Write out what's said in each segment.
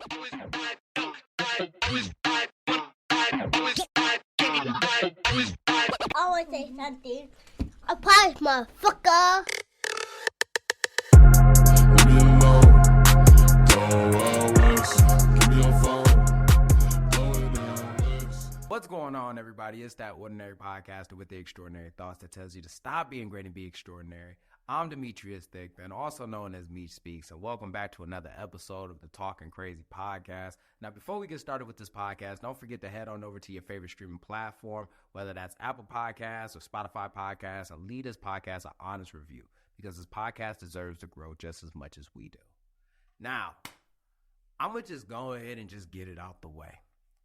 Always say something. A prize, motherfucker. Leave me alone. Go out west. Give me your phone. Blow it down west. What's going on, everybody? It's that ordinary podcaster with the extraordinary thoughts that tells you to stop being great and be extraordinary. I'm Demetrius Thigpen, also known as Meech Speaks, and welcome back to another episode of the Talking Crazy podcast. Now, before we get started with this podcast, don't forget to head on over to your favorite streaming platform, whether that's Apple Podcasts or Spotify Podcasts, and leave this podcast an honest review, because this podcast deserves to grow just as much as we do. Now, I'm going to just go ahead and just get it out the way.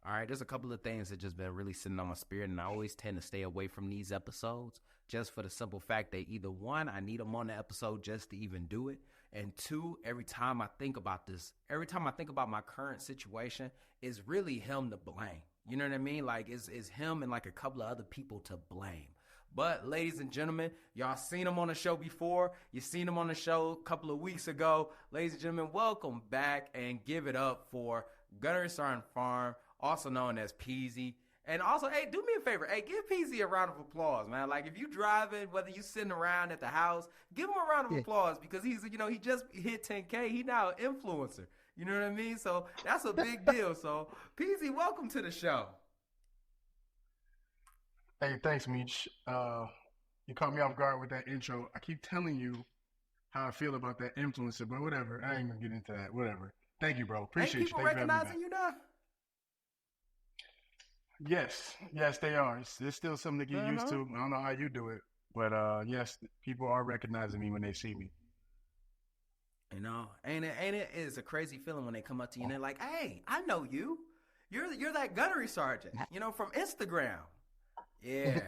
All right, there's a couple of things that just been really sitting on my spirit, and I always tend to stay away from these episodes just for the simple fact that either one, I need them on the episode just to even do it, and two, every time I think about my current situation, it's really him to blame. You know what I mean? Like, it's him and like a couple of other people to blame. But ladies and gentlemen, y'all seen him on the show before. You seen him on the show a couple of weeks ago. Ladies and gentlemen, welcome back, and give it up for Gunnery Sergeant Farm, also known as Peasy. And also, hey, do me a favor. Hey, give Peasy a round of applause, man. Like, if you driving, whether you sitting around at the house, give him a round of applause, because he's, he just hit 10K. He now an influencer. You know what I mean? So that's a big deal. So, Peasy, welcome to the show. Hey, thanks, Meech. You caught me off guard with that intro. I keep telling you how I feel about that influencer, but whatever. I ain't gonna get into that. Whatever. Thank you, bro. Appreciate you. Ain't people Thank you for having me recognizing you now? Yes, they are. It's still something to get used to. I don't know how you do it, but yes, people are recognizing me when they see me. You know, ain't it is a crazy feeling when they come up to you and they're like, "Hey, I know you. You're that gunnery sergeant, from Instagram." Yeah,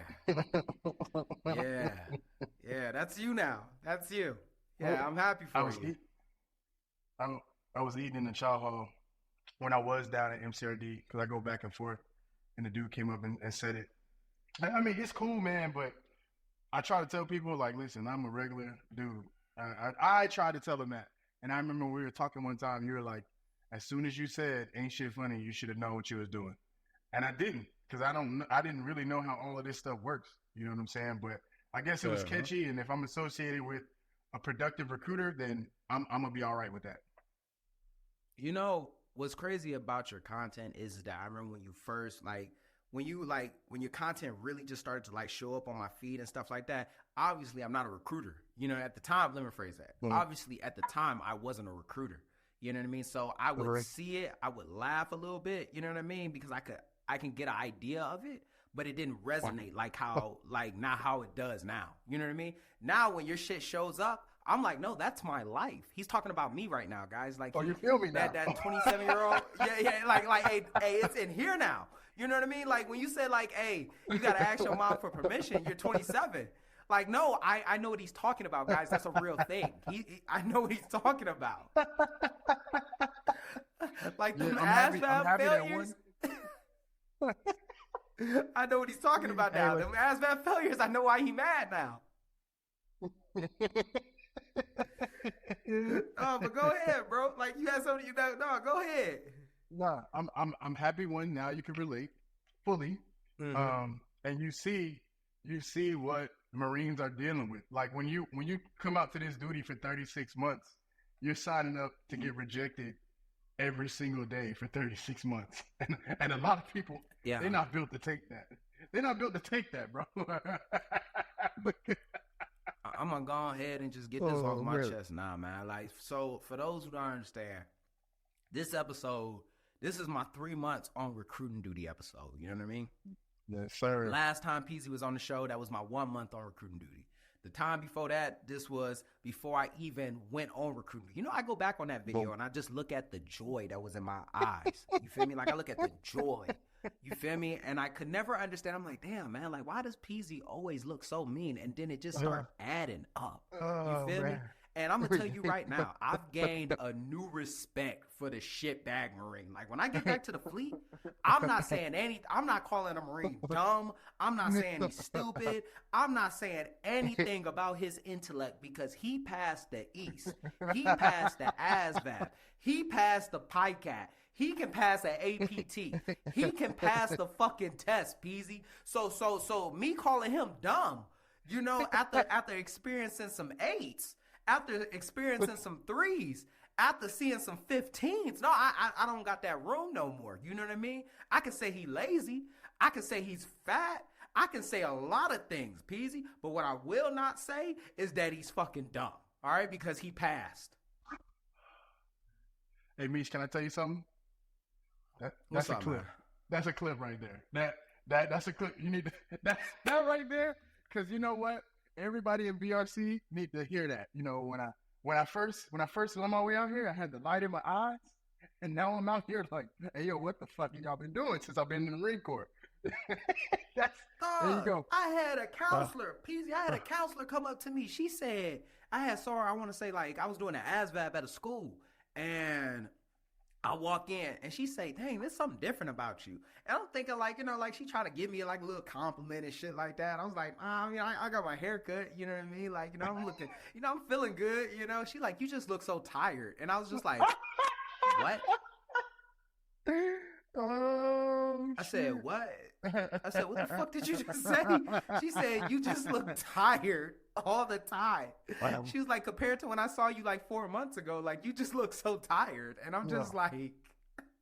yeah, that's you now. That's you. Yeah, I'm happy for you. I was eating in the chow hall when I was down at MCRD, because I go back and forth, and the dude came up and said it. I mean, it's cool, man, but I try to tell people, like, listen, I'm a regular dude. I try to tell them that. And I remember when we were talking one time, you were like, as soon as you said, ain't shit funny, you should have known what you was doing. And I didn't, because I didn't really know how all of this stuff works. You know what I'm saying? But I guess it was catchy, and if I'm associated with a productive recruiter, then I'm going to be all right with that. You know, what's crazy about your content is that I remember when you first, when your content really just started to show up on my feed and stuff like that. Obviously, I'm not a recruiter. At the time, let me rephrase that. Mm-hmm. Obviously, at the time, I wasn't a recruiter. You know what I mean? So I would see it, I would laugh a little bit. You know what I mean? Because I can get an idea of it, but it didn't resonate not how it does now. You know what I mean? Now, when your shit shows up, I'm like, no, that's my life. He's talking about me right now, guys. Like, you feel me now? That 27-year-old, hey, it's in here now. You know what I mean? Like, when you said, hey, you got to ask your mom for permission, you're 27. Like, no, I know what he's talking about, guys. That's a real thing. I know what he's talking about. Like, them ASVAB failures. I know what he's talking about now. Them ASVAB failures, I know why he mad now. Oh, but go ahead, bro. Like, you had something no, go ahead. Nah, I'm happy when now you can relate fully. Mm-hmm. And you see what Marines are dealing with. Like, when you come out to this duty for 36 months, you're signing up to get rejected every single day for 36 months. And a lot of people, they're not built to take that. They're not built to take that, bro. I'm going to go ahead and just get this off my chest now, man. Like, so for those who don't understand, this episode, this is my 3 months on recruiting duty episode. You know what I mean? Yes, sir. Last time Peasy was on the show, that was my 1 month on recruiting duty. The time before that, this was before I even went on recruiting. I go back on that video and I just look at the joy that was in my eyes. You feel me? Like, I look at the joy. You feel me? And I could never understand. I'm like, damn, man, like, why does Peasy always look so mean? And then it just started adding up. You feel me? And I'm gonna tell you right now, I've gained a new respect for the shitbag Marine. Like when I get back to the fleet, I'm not saying anything. I'm not calling a Marine dumb. I'm not saying he's stupid. I'm not saying anything about his intellect because he passed the East. He passed the ASVAB. He passed the PICAT. He can pass an APT. He can pass the fucking test, Peasy. So me calling him dumb, you know, after experiencing some 8s, after experiencing some 3s, after seeing some 15s, no, I don't got that room no more. You know what I mean? I can say he lazy. I can say he's fat. I can say a lot of things, Peasy. But what I will not say is that he's fucking dumb. All right? Because he passed. Hey, Meech, can I tell you something? That's What's a up, clip. man? That's a clip right there. That's a clip. You need to, that right there. Because you know what? Everybody in BRC need to hear that. You know, when I first was on my way out here, I had the light in my eyes, and now I'm out here like, hey yo, what the fuck y'all been doing since I've been in the Marine Corps? There you go. I had a counselor, Peasy. I had a counselor come up to me. She said, I want to say like I was doing an ASVAB at a school, and I walk in and she say, dang, there's something different about you. And I'm thinking like, you know, like she trying to give me like a little compliment and shit like that. I was like, you know, I got my hair cut, you know what I mean? Like, you know, I'm looking, you know, I'm feeling good, you know. She like, you just look so tired. And I was just like, what? I said, what? I said, what the fuck did you just say? She said, you just look tired all the time. Wow. She was like, compared to when I saw you like 4 months ago, like you just look so tired. And I'm just like,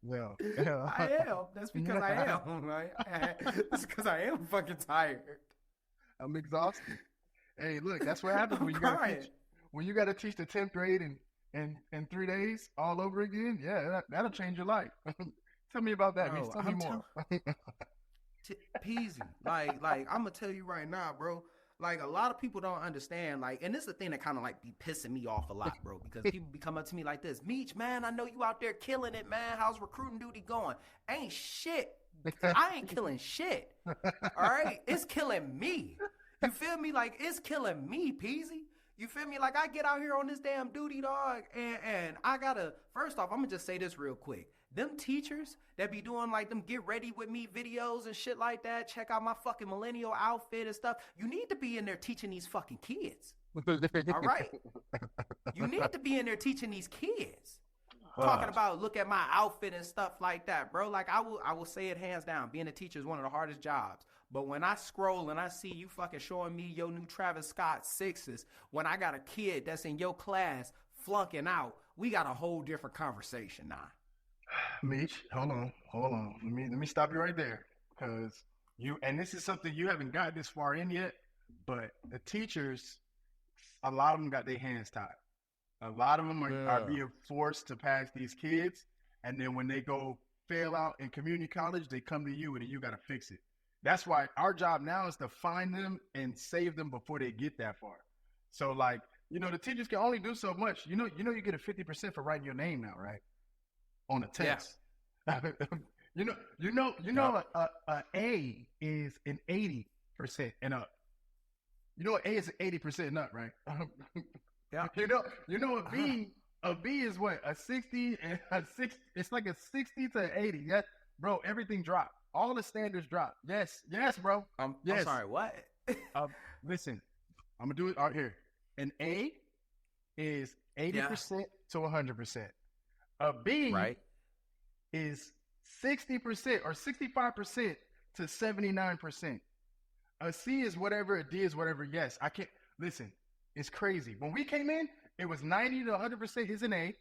Well, I am. That's because I am. Right? That's because I am fucking tired. I'm exhausted. Hey, look, that's what happens when you gotta teach the 10th grade in 3 days all over again. Yeah, that'll change your life. Tell me about that. Bro, Tell me more. Peasy. Like I'm gonna tell you right now, bro. Like a lot of people don't understand. Like, and this is the thing that kind of like be pissing me off a lot, bro. Because people be coming up to me like this, Meech, man, I know you out there killing it, man. How's recruiting duty going? Ain't shit. I ain't killing shit. All right, it's killing me. You feel me? Like it's killing me, Peasy. You feel me? Like I get out here on this damn duty, dog, and I gotta. First off, I'm gonna just say this real quick. Them teachers that be doing like them get ready with me videos and shit like that, check out my fucking millennial outfit and stuff. You need to be in there teaching these fucking kids. All right? You need to be in there teaching these kids. Talking about look at my outfit and stuff like that, bro. Like I will say it hands down. Being a teacher is one of the hardest jobs. But when I scroll and I see you fucking showing me your new Travis Scott 6s, when I got a kid that's in your class flunking out, we got a whole different conversation now. Meech, hold on. Let me stop you right there, because and this is something you haven't got this far in yet, but the teachers, a lot of them got their hands tied. A lot of them are being forced to pass these kids, and then when they go fail out in community college, they come to you and you got to fix it. That's why our job now is to find them and save them before they get that far. So like, you know, the teachers can only do so much. You know, you get a 50% for writing your name now, right? On a test. Yeah. you know, a A is an 80% and up. You know, A is an 80% and up, right? Yeah. You know, a B is what? A 60 and a 6. It's like a 60 to 80. Yeah, bro. Everything dropped. All the standards dropped. Yes, bro. I'm sorry. What? Listen, I'm gonna do it out here. An A is 80% to 100%. A B is 60% or 65% to 79%. A C is whatever. A D is whatever. Yes, I can't listen. It's crazy. When we came in, it was 90 to 100% is an A.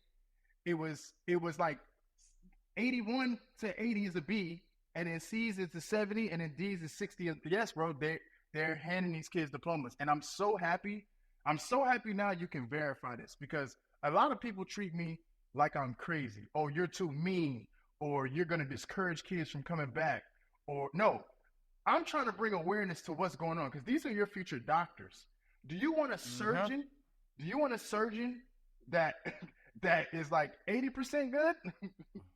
It was like 81 to 80 is a B, and then C's is the 70, and then D's is 60. Yes, bro. They're handing these kids diplomas, and I'm so happy. I'm so happy now you can verify this, because a lot of people treat me like I'm crazy. Oh, you're too mean, or you're going to discourage kids from coming back, or no. I'm trying to bring awareness to what's going on, because these are your future doctors. Do you want a surgeon? Mm-hmm. Do you want a surgeon that is like 80% good?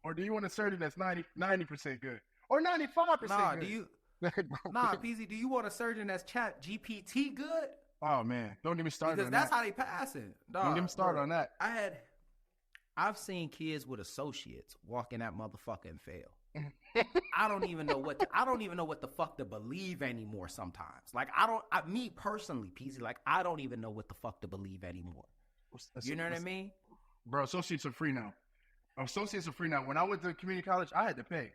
Or do you want a surgeon that's 90% good? Or 95% good? Peasy, do you want a surgeon that's chat GPT good? Oh man, don't get me started Because on that's that. how they passing. Don't get me started on that. I've seen kids with associates walk in that motherfucker and fail. I don't even know what the fuck to believe anymore sometimes. Like me personally, PZ, like I don't even know what the fuck to believe anymore. You know what I mean? Bro, associates are free now. Associates are free now. When I went to community college, I had to pay.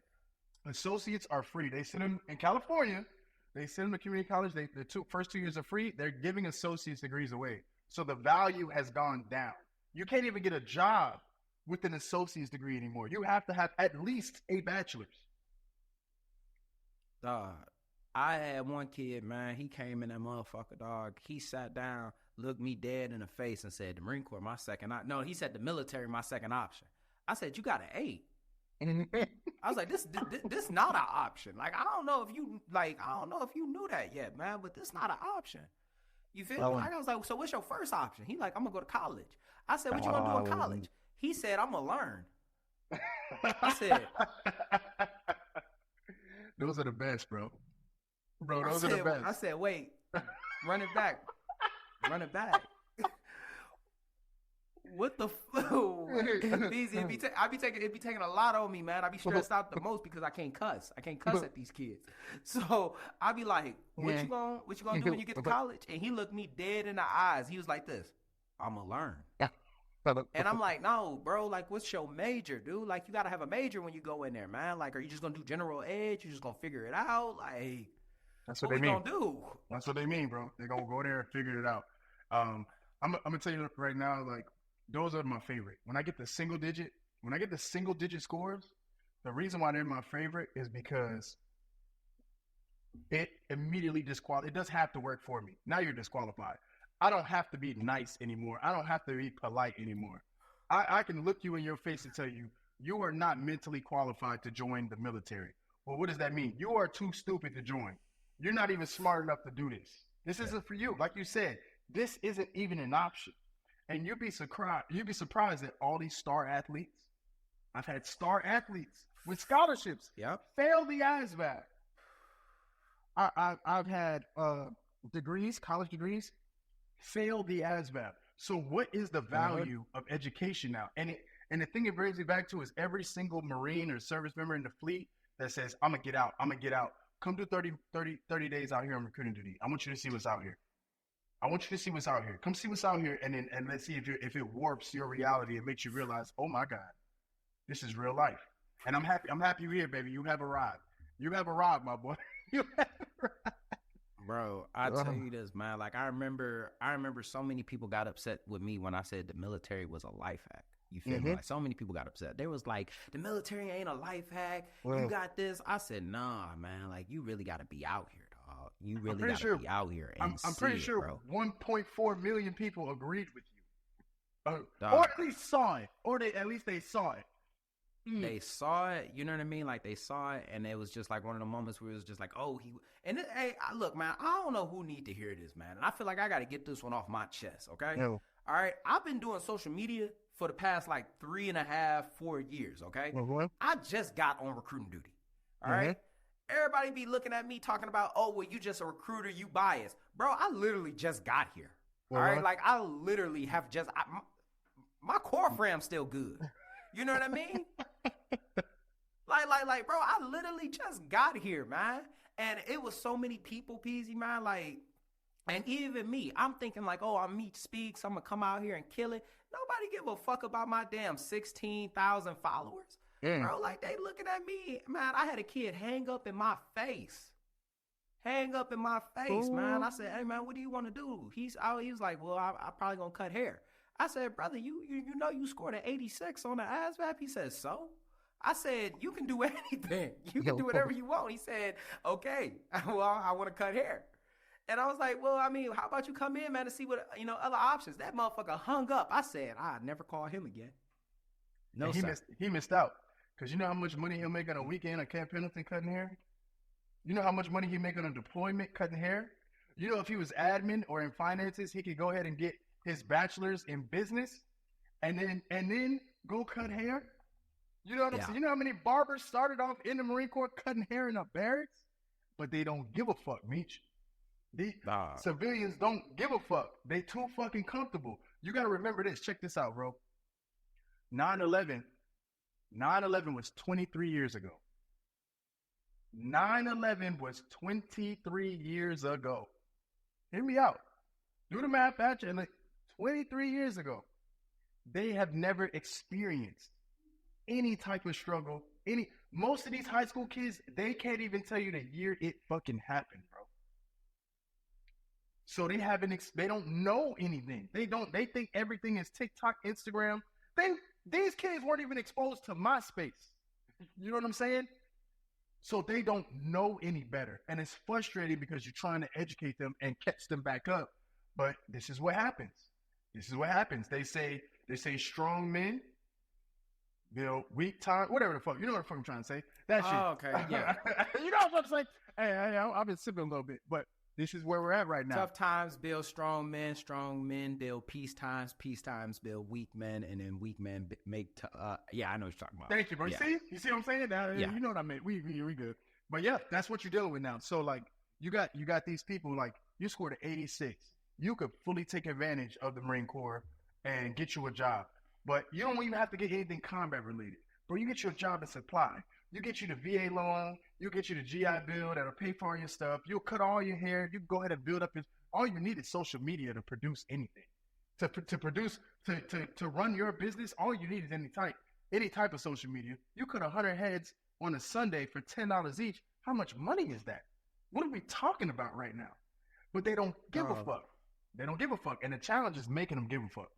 Associates are free. They send them in California. They send them to community college. The first 2 years are free. They're giving associate's degrees away. So the value has gone down. You can't even get a job with an associate's degree anymore. You have to have at least a bachelor's. Dog, I had one kid, man. He came in that motherfucker, dog. He sat down, looked me dead in the face, and said, "The Marine Corps, my second." No, he said, "The military, my second option." I said, "You got an 8." I was like, "This not an option. Like, I don't know if you knew that yet, man. But this not an option. You feel me?" I was like, "So what's your first option?" He like, "I'm gonna go to college." I said, "What you gonna do in college?" He said, "I'm gonna learn." I said, "Those are the best, bro. Bro, those are the best." I said, "Wait, run it back, run it back." What the fuck? It'd be taking a lot on me, man. I be stressed out the most because I can't cuss. I can't cuss at these kids. So I be like, what you gonna do when you get to college? And he looked me dead in the eyes. He was like this, "I'm gonna learn." And I'm like, "No, bro, like what's your major, dude? Like you gotta have a major when you go in there, man. Like, are you just gonna do general ed? You just gonna figure it out? Like that's what we they mean. Gonna do? That's what they mean, bro. They're gonna go there and figure it out. I'm gonna tell you right now, like those are my favorite. When I get the single digit scores, the reason why they're my favorite is because it immediately it does have to work for me. Now you're disqualified. I don't have to be nice anymore. I don't have to be polite anymore. I can look you in your face and tell you, you are not mentally qualified to join the military. Well, what does that mean? You are too stupid to join. You're not even smart enough to do this. This isn't for you. Like you said, this isn't even an option. And you'd be surprised at all these star athletes. I've had star athletes with scholarships fail the ASVAB. I've had degrees, college degrees, fail the ASVAB. So what is the value of education now? And the thing it brings me back to is every single Marine or service member in the fleet that says, I'm going to get out. Come do 30 days out here on recruiting duty. I want you to see what's out here. Come see what's out here, and let's see if it warps your reality and makes you realize, oh my God, this is real life. And I'm happy you're here, baby. You have arrived. You have arrived, my boy. You have arrived. Bro, I tell you this, man. Like I remember so many people got upset with me when I said the military was a life hack. You feel me? Like so many people got upset. They was like, the military ain't a life hack. You got this. I said, nah, man. Like you really got to be out here, dog. You really got to be out here. And I'm pretty sure bro. 1.4 million people agreed with you, or at least saw it, or at least they saw it. They saw it, you know what I mean? Like they saw it, and it was just like one of the moments where it was just like, oh, look, man, I don't know who need to hear this, man, and I feel like I got to get this one off my chest, okay? No. All right, I've been doing social media for the past like 3.5, 4 years, okay? I just got on recruiting duty, all right? Everybody be looking at me talking about, oh, well, you just a recruiter, you biased. Bro, I literally just got here, all right? Like I literally have my core fram's still good. You know what I mean? like, bro, I literally just got here, man. And it was so many people, Peasy, man, like, and even me, I'm thinking like, oh, I'm Meech Speaks, I'm gonna come out here and kill it. Nobody give a fuck about my damn 16,000 followers. Bro, like, they looking at me, man, I had a kid hang up in my face. Man. I said, hey, man, what do you want to do? He was like, well, I probably gonna cut hair. I said, brother, you know you scored an 86 on the ASVAB? He said, so? I said, you can do anything. You can do whatever you want. He said, okay, well, I want to cut hair. And I was like, well, I mean, how about you come in, man, to see what, other options. That motherfucker hung up. I said, I'd never call him again. No, sir. He missed out. Because you know how much money he'll make on a weekend on Camp Pendleton cutting hair? You know how much money he make on a deployment cutting hair? You know if he was admin or in finances, he could go ahead and get his bachelor's in business and then go cut hair? You know what I'm saying? You know how many barbers started off in the Marine Corps cutting hair in the barracks? But they don't give a fuck, Meech. The Dog. civilians don't give a fuck. They too fucking comfortable. You got to remember this. Check this out, bro. 9/11 was 23 years ago. 9/11 was 23 years ago. Hear me out. Do the math, Patrick. And 23 years ago, they have never experienced any type of struggle. Most of these high school kids, they can't even tell you the year it fucking happened, bro. So they don't know anything. They think everything is TikTok, Instagram. These kids weren't even exposed to MySpace. You know what I'm saying? So they don't know any better. And it's frustrating because you're trying to educate them and catch them back up. But this is what happens. They say strong men, weak time, whatever the fuck. You know what the fuck I'm trying to say. That shit. Oh, okay, yeah. You know what I'm saying? Hey, I've been sipping a little bit, but this is where we're at right now. Tough times build strong men build peace times build weak men, and then weak men make, yeah, I know what you're talking about. Thank you, bro. Yeah. You see what I'm saying? Now, Yeah. You know what I mean. We good. But yeah, that's what you're dealing with now. So like, you got these people, like, you scored an 86. You could fully take advantage of the Marine Corps and get you a job. But you don't even have to get anything combat related. Bro, you get you a job in supply. You get you the VA loan. You get you the GI Bill that'll pay for all your stuff. You'll cut all your hair. You go ahead and build up all you need is social media to produce anything. To run your business, all you need is any type of social media. You cut 100 heads on a Sunday for $10 each. How much money is that? What are we talking about right now? But they don't give a fuck. They don't give a fuck. And the challenge is making them give a fuck.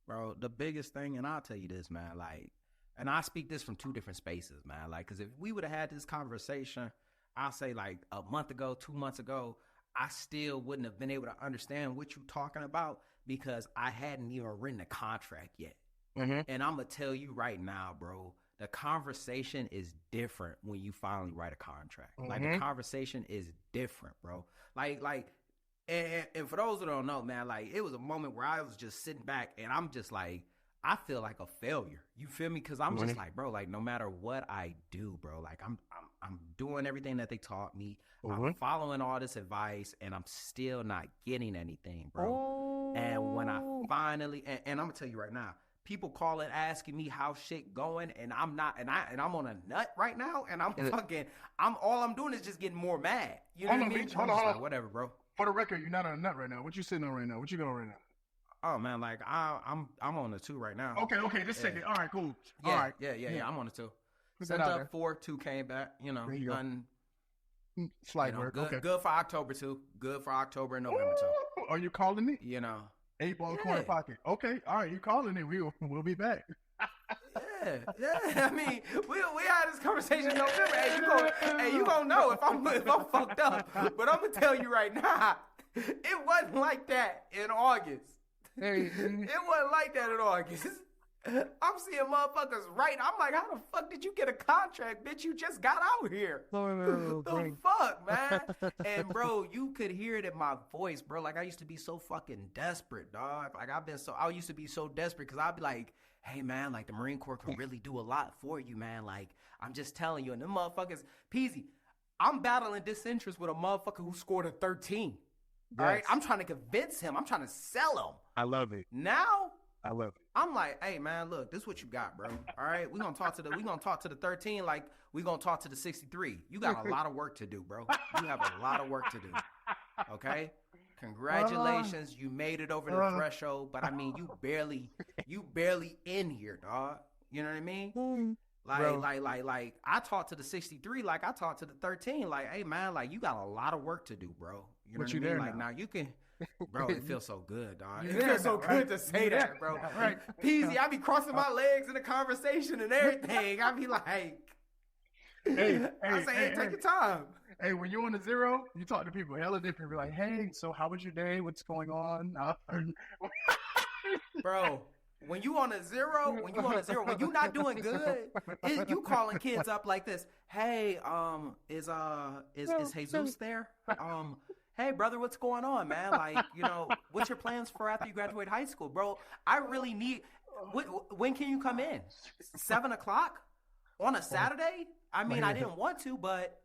Bro, the biggest thing, and I'll tell you this, man, like, and I speak this from two different spaces, man, like, because if we would have had this conversation, I'll say like a month ago, 2 months ago, I still wouldn't have been able to understand what you're talking about because I hadn't even written a contract yet. Mm-hmm. And I'm going to tell you right now, bro, the conversation is different when you finally write a contract. Mm-hmm. Like, the conversation is different, bro. And for those who don't know, man, like, it was a moment where I was just sitting back and I'm just like, I feel like a failure. You feel me? Because I'm just like, bro, like, no matter what I do, bro, like, I'm doing everything that they taught me. I'm following all this advice, and I'm still not getting anything, bro. And when I finally, and I'm gonna tell you right now, people calling asking me how shit going, and I'm not, and I'm on a nut right now, and all I'm doing is just getting more mad. You know what I mean? Hold on. Like, whatever, bro. For the record, you're not on a nut right now. What you sitting on right now? What you going right now? Oh man, like I'm on the 2 right now. Okay, just take it. All right, cool. Yeah, all right. Yeah. I'm on the 2. Put Sent that out up there. 4, 2 came back. You know, There you go. nothing. Slight You know, work. good, Okay. good for October too. Good for October and November too. Ooh, are you calling me? You know. 8 ball corner Yeah. pocket. Okay. All right. You calling it. We'll be back. Yeah. I mean, we had this conversation in November. Hey, you gonna know if I'm fucked up. But I'm gonna tell you right now, it wasn't like that in August. Hey. It wasn't like that in August. I'm seeing motherfuckers right. I'm like, how the fuck did you get a contract, bitch? You just got out here. The fuck, man? And bro, you could hear it in my voice, bro. Like, I used to be so fucking desperate, dog. Like, I used to be so desperate because I'd be like, hey, man, like, the Marine Corps can really do a lot for you, man. Like, I'm just telling you. And them motherfuckers, Peasy, I'm battling disinterest with a motherfucker who scored a 13. All right? I'm trying to convince him. I'm trying to sell him. I love it. Now, I love it. I'm like, hey man, look, this is what you got, bro. All right, we're gonna talk to the 13 like we gonna talk to the 63. You got a lot of work to do, bro. You have a lot of work to do. Okay? Congratulations, you made it over the threshold, but I mean you barely in here, dog. You know what I mean? Like I talked to the 63 like I talked to the 13. Like, hey man, like you got a lot of work to do, bro. You know what I mean? there Like now? now you can. Bro, it feels so good, dog. You It there feels so now, good right? to say You that, there bro. now, right? Peasy, I be crossing my legs in the conversation and everything. I be like, Hey, I say, hey, take your time. Hey, when you're on the 0, you talk to people hella different. Be like, hey, so how was your day? What's going on? Bro, when you on a zero, when you not doing good, you calling kids up like this. Hey, is Jesus there? Hey brother, what's going on, man? Like, you know, what's your plans for after you graduate high school, bro? I really need. When can you come in? 7:00 on a Saturday? I mean, I didn't want to, but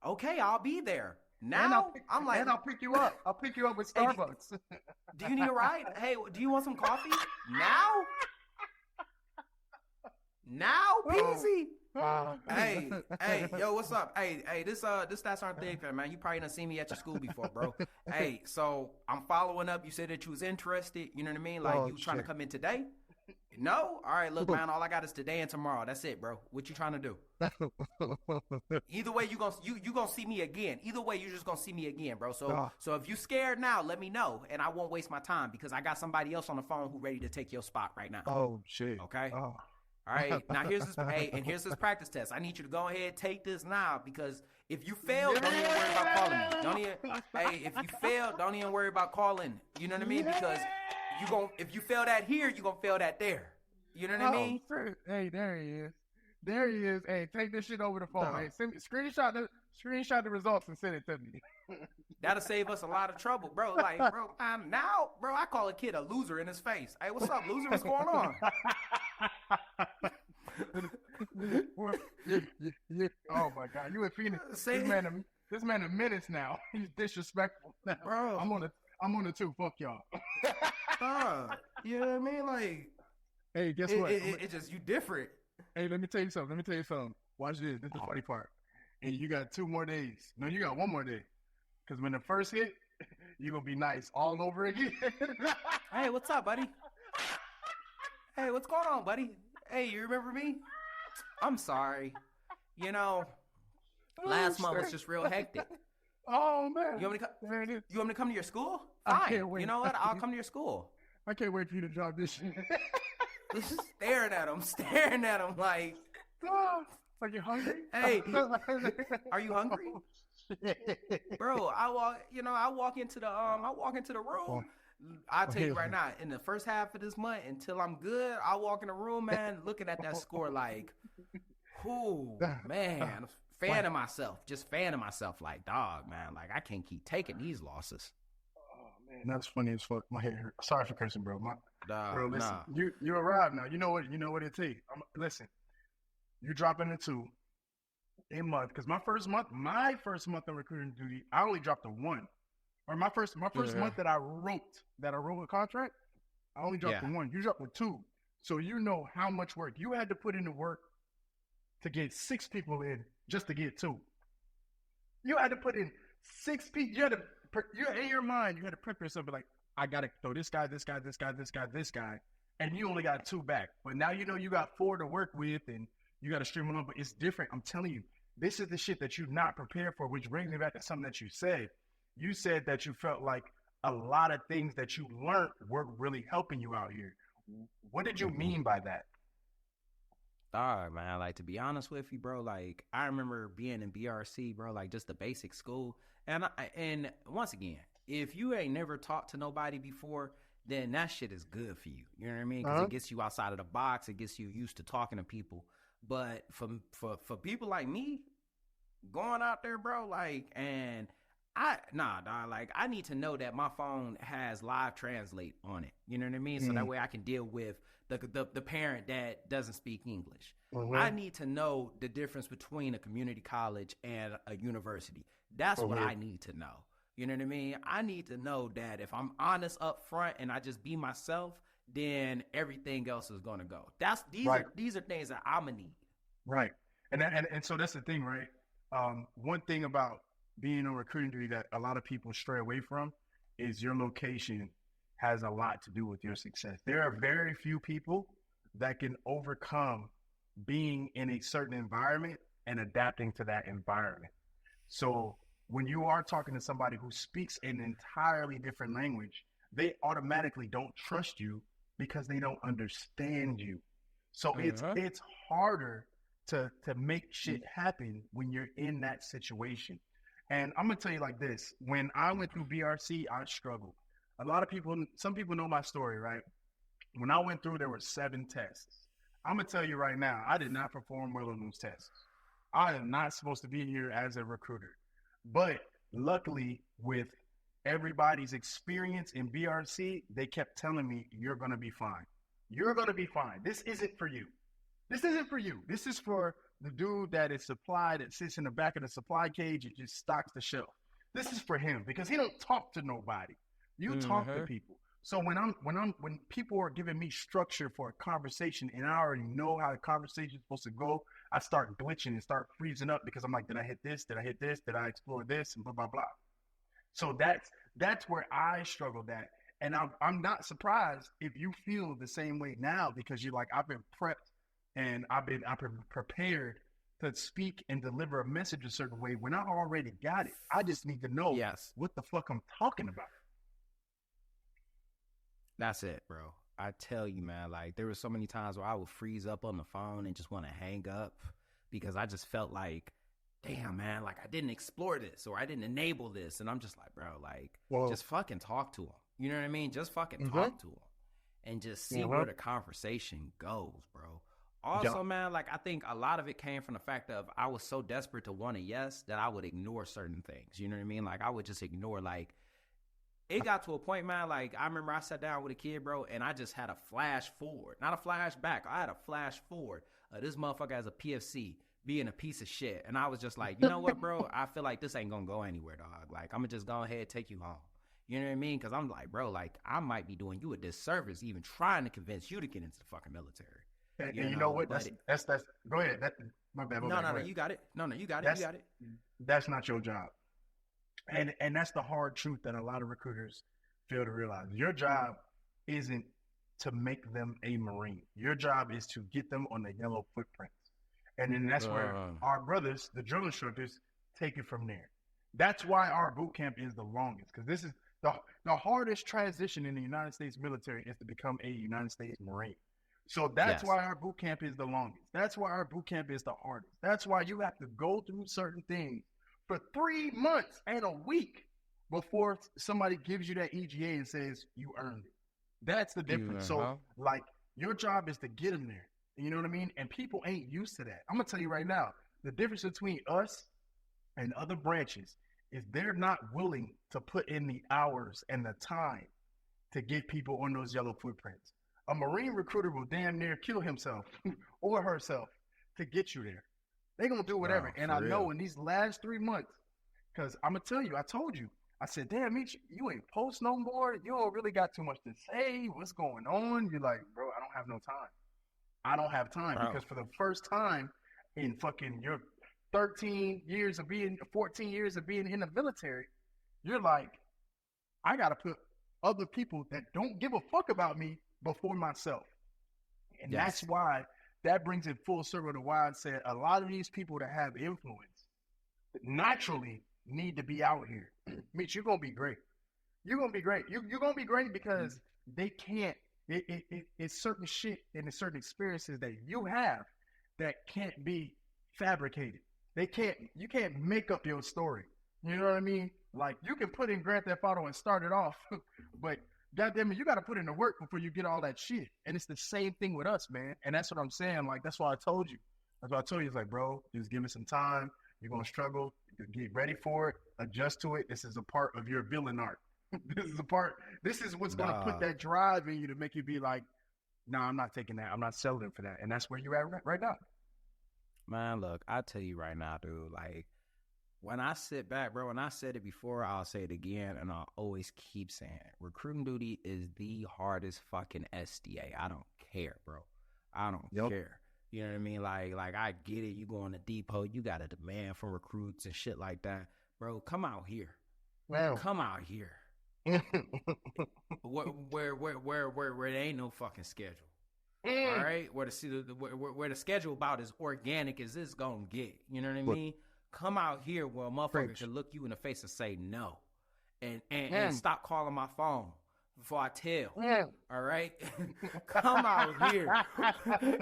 okay, I'll be there. Now I'm like, and I'll pick you up. I'll pick you up with Hey, Starbucks. do you need a ride? Hey, do you want some coffee? Now? Now, Peasy? Hey, yo, what's up? Hey, this That's Our Thing Fan, man. You probably done seen me at your school before, bro. Hey, so I'm following up. You said that you was interested. You know what I mean? Like, you was trying to come in today? No? All right, look, man, all I got is today and tomorrow. That's it, bro. What you trying to do? Either way, you gonna see me again. Either way, you just gonna see me again, bro. So if you scared now, let me know, and I won't waste my time because I got somebody else on the phone who ready to take your spot right now. Oh shit. Okay. Oh. All right. Now here's this practice test. I need you to go ahead, take this now, because if you fail, don't even worry about calling me. If you fail, don't even worry about calling. You know what I mean? Because if you fail that here, you gonna fail that there. You know what I mean? Hey, there he is. There he is. Hey, take this shit over the phone. Hey, screenshot the results and send it to me. That'll save us a lot of trouble, bro. Like, bro, I call a kid a loser in his face. Hey, what's up, loser? What's going on? Oh my God, you in Phoenix? This man a menace now. He's disrespectful, bro. I'm on the two. Fuck y'all. You know what I mean? Like, hey, guess what? It's just you different. Hey, let me tell you something. Watch this. This is the funny part. And you got 2 more days. No, you got 1 more day. Because when the first hit, you're going to be nice all over again. Hey, what's up, buddy? Hey, what's going on, buddy? Hey, you remember me? I'm sorry. You know, last month was just real hectic. Oh, man. You want me to come to your school? I Fine. can't wait. You know what? I'll come to your school. I can't wait for you to drop this shit. staring at him like, are you hungry? Hey, are you hungry? Bro, I walk into the room. I'll tell you right now, in the first half of this month, until I'm good, I walk in the room, man, looking at that score like, whoo, man, fanning myself like, dog, man, like I can't keep taking these losses. Oh man, that's funny as fuck. My head hurt. Sorry for cursing, bro. Bro, listen, nah. you arrived now. You know what it takes. Listen, you dropping a 2 a month because my first month of recruiting duty, I only dropped a 1. Or my first month that I wrote a contract, I only dropped a 1. You dropped a 2, so you know how much work you had to put into work to get 6 people in just to get 2. You had to put in 6 people. You in your mind, you had to prep yourself like, I gotta throw this guy, and you only got 2 back. But now you know you got 4 to work with, and you got to stream them up. But it's different. I'm telling you, this is the shit that you're not prepared for. Which brings me back to something that you said. You said that you felt like a lot of things that you learned were really helping you out here. What did you mean by that? Dog, man, like, to be honest with you, bro, like, I remember being in BRC, bro, like, just the basic school. And once again, if you ain't never talked to nobody before, then that shit is good for you. You know what I mean? Because it gets you outside of the box. It gets you used to talking to people. But for people like me, going out there, bro, like, and I need to know that my phone has live translate on it. You know what I mean? So that way I can deal with the parent that doesn't speak English. I need to know the difference between a community college and a university. That's what I need to know. You know what I mean? I need to know that if I'm honest up front and I just be myself, then everything else is gonna go. These are things that I'm gonna need. Right. And so that's the thing, right? One thing about being on recruiting duty that a lot of people stray away from is your location has a lot to do with your success. There are very few people that can overcome being in a certain environment and adapting to that environment. So when you are talking to somebody who speaks an entirely different language, they automatically don't trust you because they don't understand you. So it's harder to make shit happen when you're in that situation. And I'm going to tell you like this. When I went through BRC, I struggled. Some people know my story, right? When I went through, there were 7 tests. I'm going to tell you right now, I did not perform well on those tests. I am not supposed to be here as a recruiter. But luckily, with everybody's experience in BRC, they kept telling me, you're going to be fine. You're going to be fine. This isn't for you. This isn't for you. This is for the dude that is supply that sits in the back of the supply cage and just stocks the shelf. This is for him because he don't talk to nobody. You talk to people. So when people are giving me structure for a conversation and I already know how the conversation is supposed to go, I start glitching and start freezing up because I'm like, did I hit this? Did I hit this? Did I explore this? And blah blah blah. So that's where I struggled at, and I'm not surprised if you feel the same way now because you're like, I've been prepped and I've been prepared to speak and deliver a message a certain way when I already got it. I just need to know what the fuck I'm talking about. That's it, bro. I tell you, man, like there were so many times where I would freeze up on the phone and just want to hang up because I just felt like, damn, man, like I didn't explore this or I didn't enable this. And I'm just like, bro, like just fucking talk to him. You know what I mean? Just fucking talk to him and just see where the conversation goes, bro. Also, man, like I think a lot of it came from the fact of I was so desperate to want a yes that I would ignore certain things. You know what I mean? Like I would just ignore like, it got to a point, man, like, I remember I sat down with a kid, bro, and I just had a flash forward. Not a flashback. I had a flash forward. This motherfucker has a PFC being a piece of shit. And I was just like, you know what, bro? I feel like this ain't going to go anywhere, dog. Like, I'm going to just go ahead and take you home. You know what I mean? Because I'm like, bro, like, I might be doing you a disservice even trying to convince you to get into the fucking military. And you know what? That's go ahead. My bad. No, you got it. No, you got it. That's not your job. And that's the hard truth that a lot of recruiters fail to realize. Your job isn't to make them a Marine. Your job is to get them on the yellow footprints. And then that's where our brothers, the drill instructors, take it from there. That's why our boot camp is the longest, because this is the hardest transition in the United States military is to become a United States Marine. So that's why our boot camp is the longest. That's why our boot camp is the hardest. That's why you have to go through certain things for 3 months and a week before somebody gives you that EGA and says you earned it. That's the difference. So, like, your job is to get them there. You know what I mean? And people ain't used to that. I'm going to tell you right now, the difference between us and other branches is they're not willing to put in the hours and the time to get people on those yellow footprints. A Marine recruiter will damn near kill himself or herself to get you there. They're going to do whatever. And I know in these last 3 months, because I'm going to tell you, I told you, I said, damn, Mitch, you ain't post no more. You don't really got too much to say. What's going on? You're like, bro, I don't have no time. I don't have time because for the first time in fucking your 14 years of being in the military, you're like, I got to put other people that don't give a fuck about me before myself. And that's why that brings it full circle to why I said a lot of these people that have influence naturally need to be out here. Mitch, you're going to be great. You're going to be great. You're going to be great because they can't, it's certain shit and it's certain experiences that you have that can't be fabricated. You can't make up your story. You know what I mean? Like, you can put in Grand Theft Auto and start it off, but goddamn it, you got to put in the work before you get all that shit. And it's the same thing with us, man. And that's what I'm saying. Like, that's why I told you. That's why I told you. It's like, bro, just give me some time. You're going to struggle. Get ready for it. Adjust to it. This is a part of your villain arc. This is what's going to put that drive in you to make you be like, nah, I'm not taking that. I'm not selling for that. And that's where you're at right now. Man, look, I tell you right now, dude, like, when I sit back, bro, and I said it before, I'll say it again, and I'll always keep saying it. Recruiting duty is the hardest fucking SDA. I don't care, bro. I don't care. You know what I mean? Like I get it. You go on the depot, you got a demand for recruits and shit like that. Bro, come out here. Wow. Come out here. where there ain't no fucking schedule. All right? Where the schedule about as organic as this gonna get. You know what I mean? Come out here where a motherfucker can look you in the face and say no. And stop calling my phone before I tell. All right? Come out here.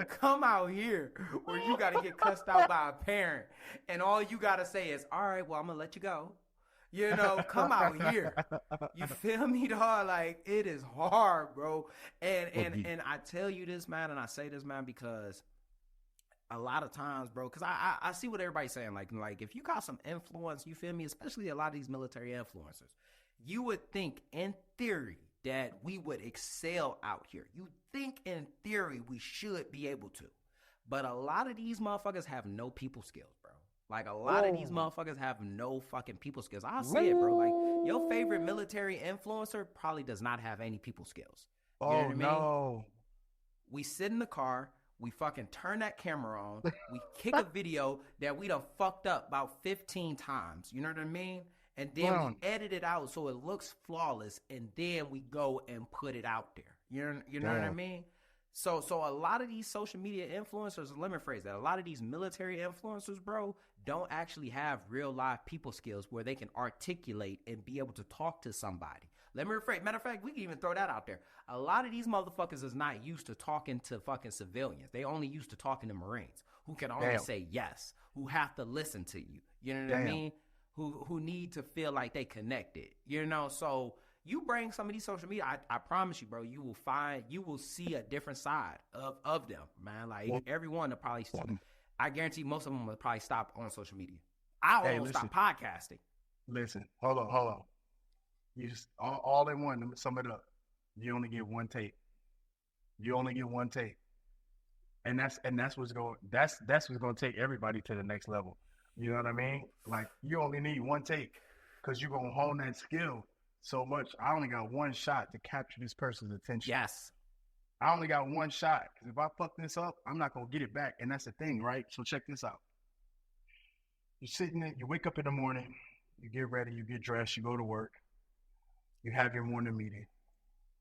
Come out here where you got to get cussed out by a parent. And all you got to say is, all right, well, I'm going to let you go. You know, come out here. You feel me, dog? Like, it is hard, bro. And I tell you this, man, and I say this, man, because a lot of times, bro, because I see what everybody's saying. Like if you got some influence, you feel me, especially a lot of these military influencers, you would think in theory that we would excel out here. You think in theory we should be able to. But a lot of these motherfuckers have no people skills, bro. Like, a lot of these motherfuckers have no fucking people skills. I'll say it, bro. Like, your favorite military influencer probably does not have any people skills. You know what I mean? No. We sit in the car, we fucking turn that camera on, we kick a video that we done fucked up about 15 times. You know what I mean? And then we edit it out so it looks flawless, and then we go and put it out there. You know what I mean? So a lot of these social media influencers, let me phrase that, a lot of these military influencers, bro, don't actually have real live people skills where they can articulate and be able to talk to somebody. Let me rephrase. Matter of fact, we can even throw that out there. A lot of these motherfuckers is not used to talking to fucking civilians. They only used to talking to Marines who can only say yes, who have to listen to you. You know what I mean? Who need to feel like they connected. You know, so you bring some of these social media, I promise you, bro, you will see a different side of them, man. Like, everyone will probably, I guarantee most of them will probably stop on social media. I will stop podcasting. Listen, hold on. You just all in one. Let me sum it up. You only get one take. And that's what's gonna take everybody to the next level. You know what I mean? Like, you only need one take because you're gonna hone that skill so much. I only got one shot to capture this person's attention. Yes. I only got one shot because if I fuck this up, I'm not gonna get it back. And that's the thing, right? So check this out. You're sitting there, you wake up in the morning, you get ready, you get dressed, you go to work, you have your morning meeting.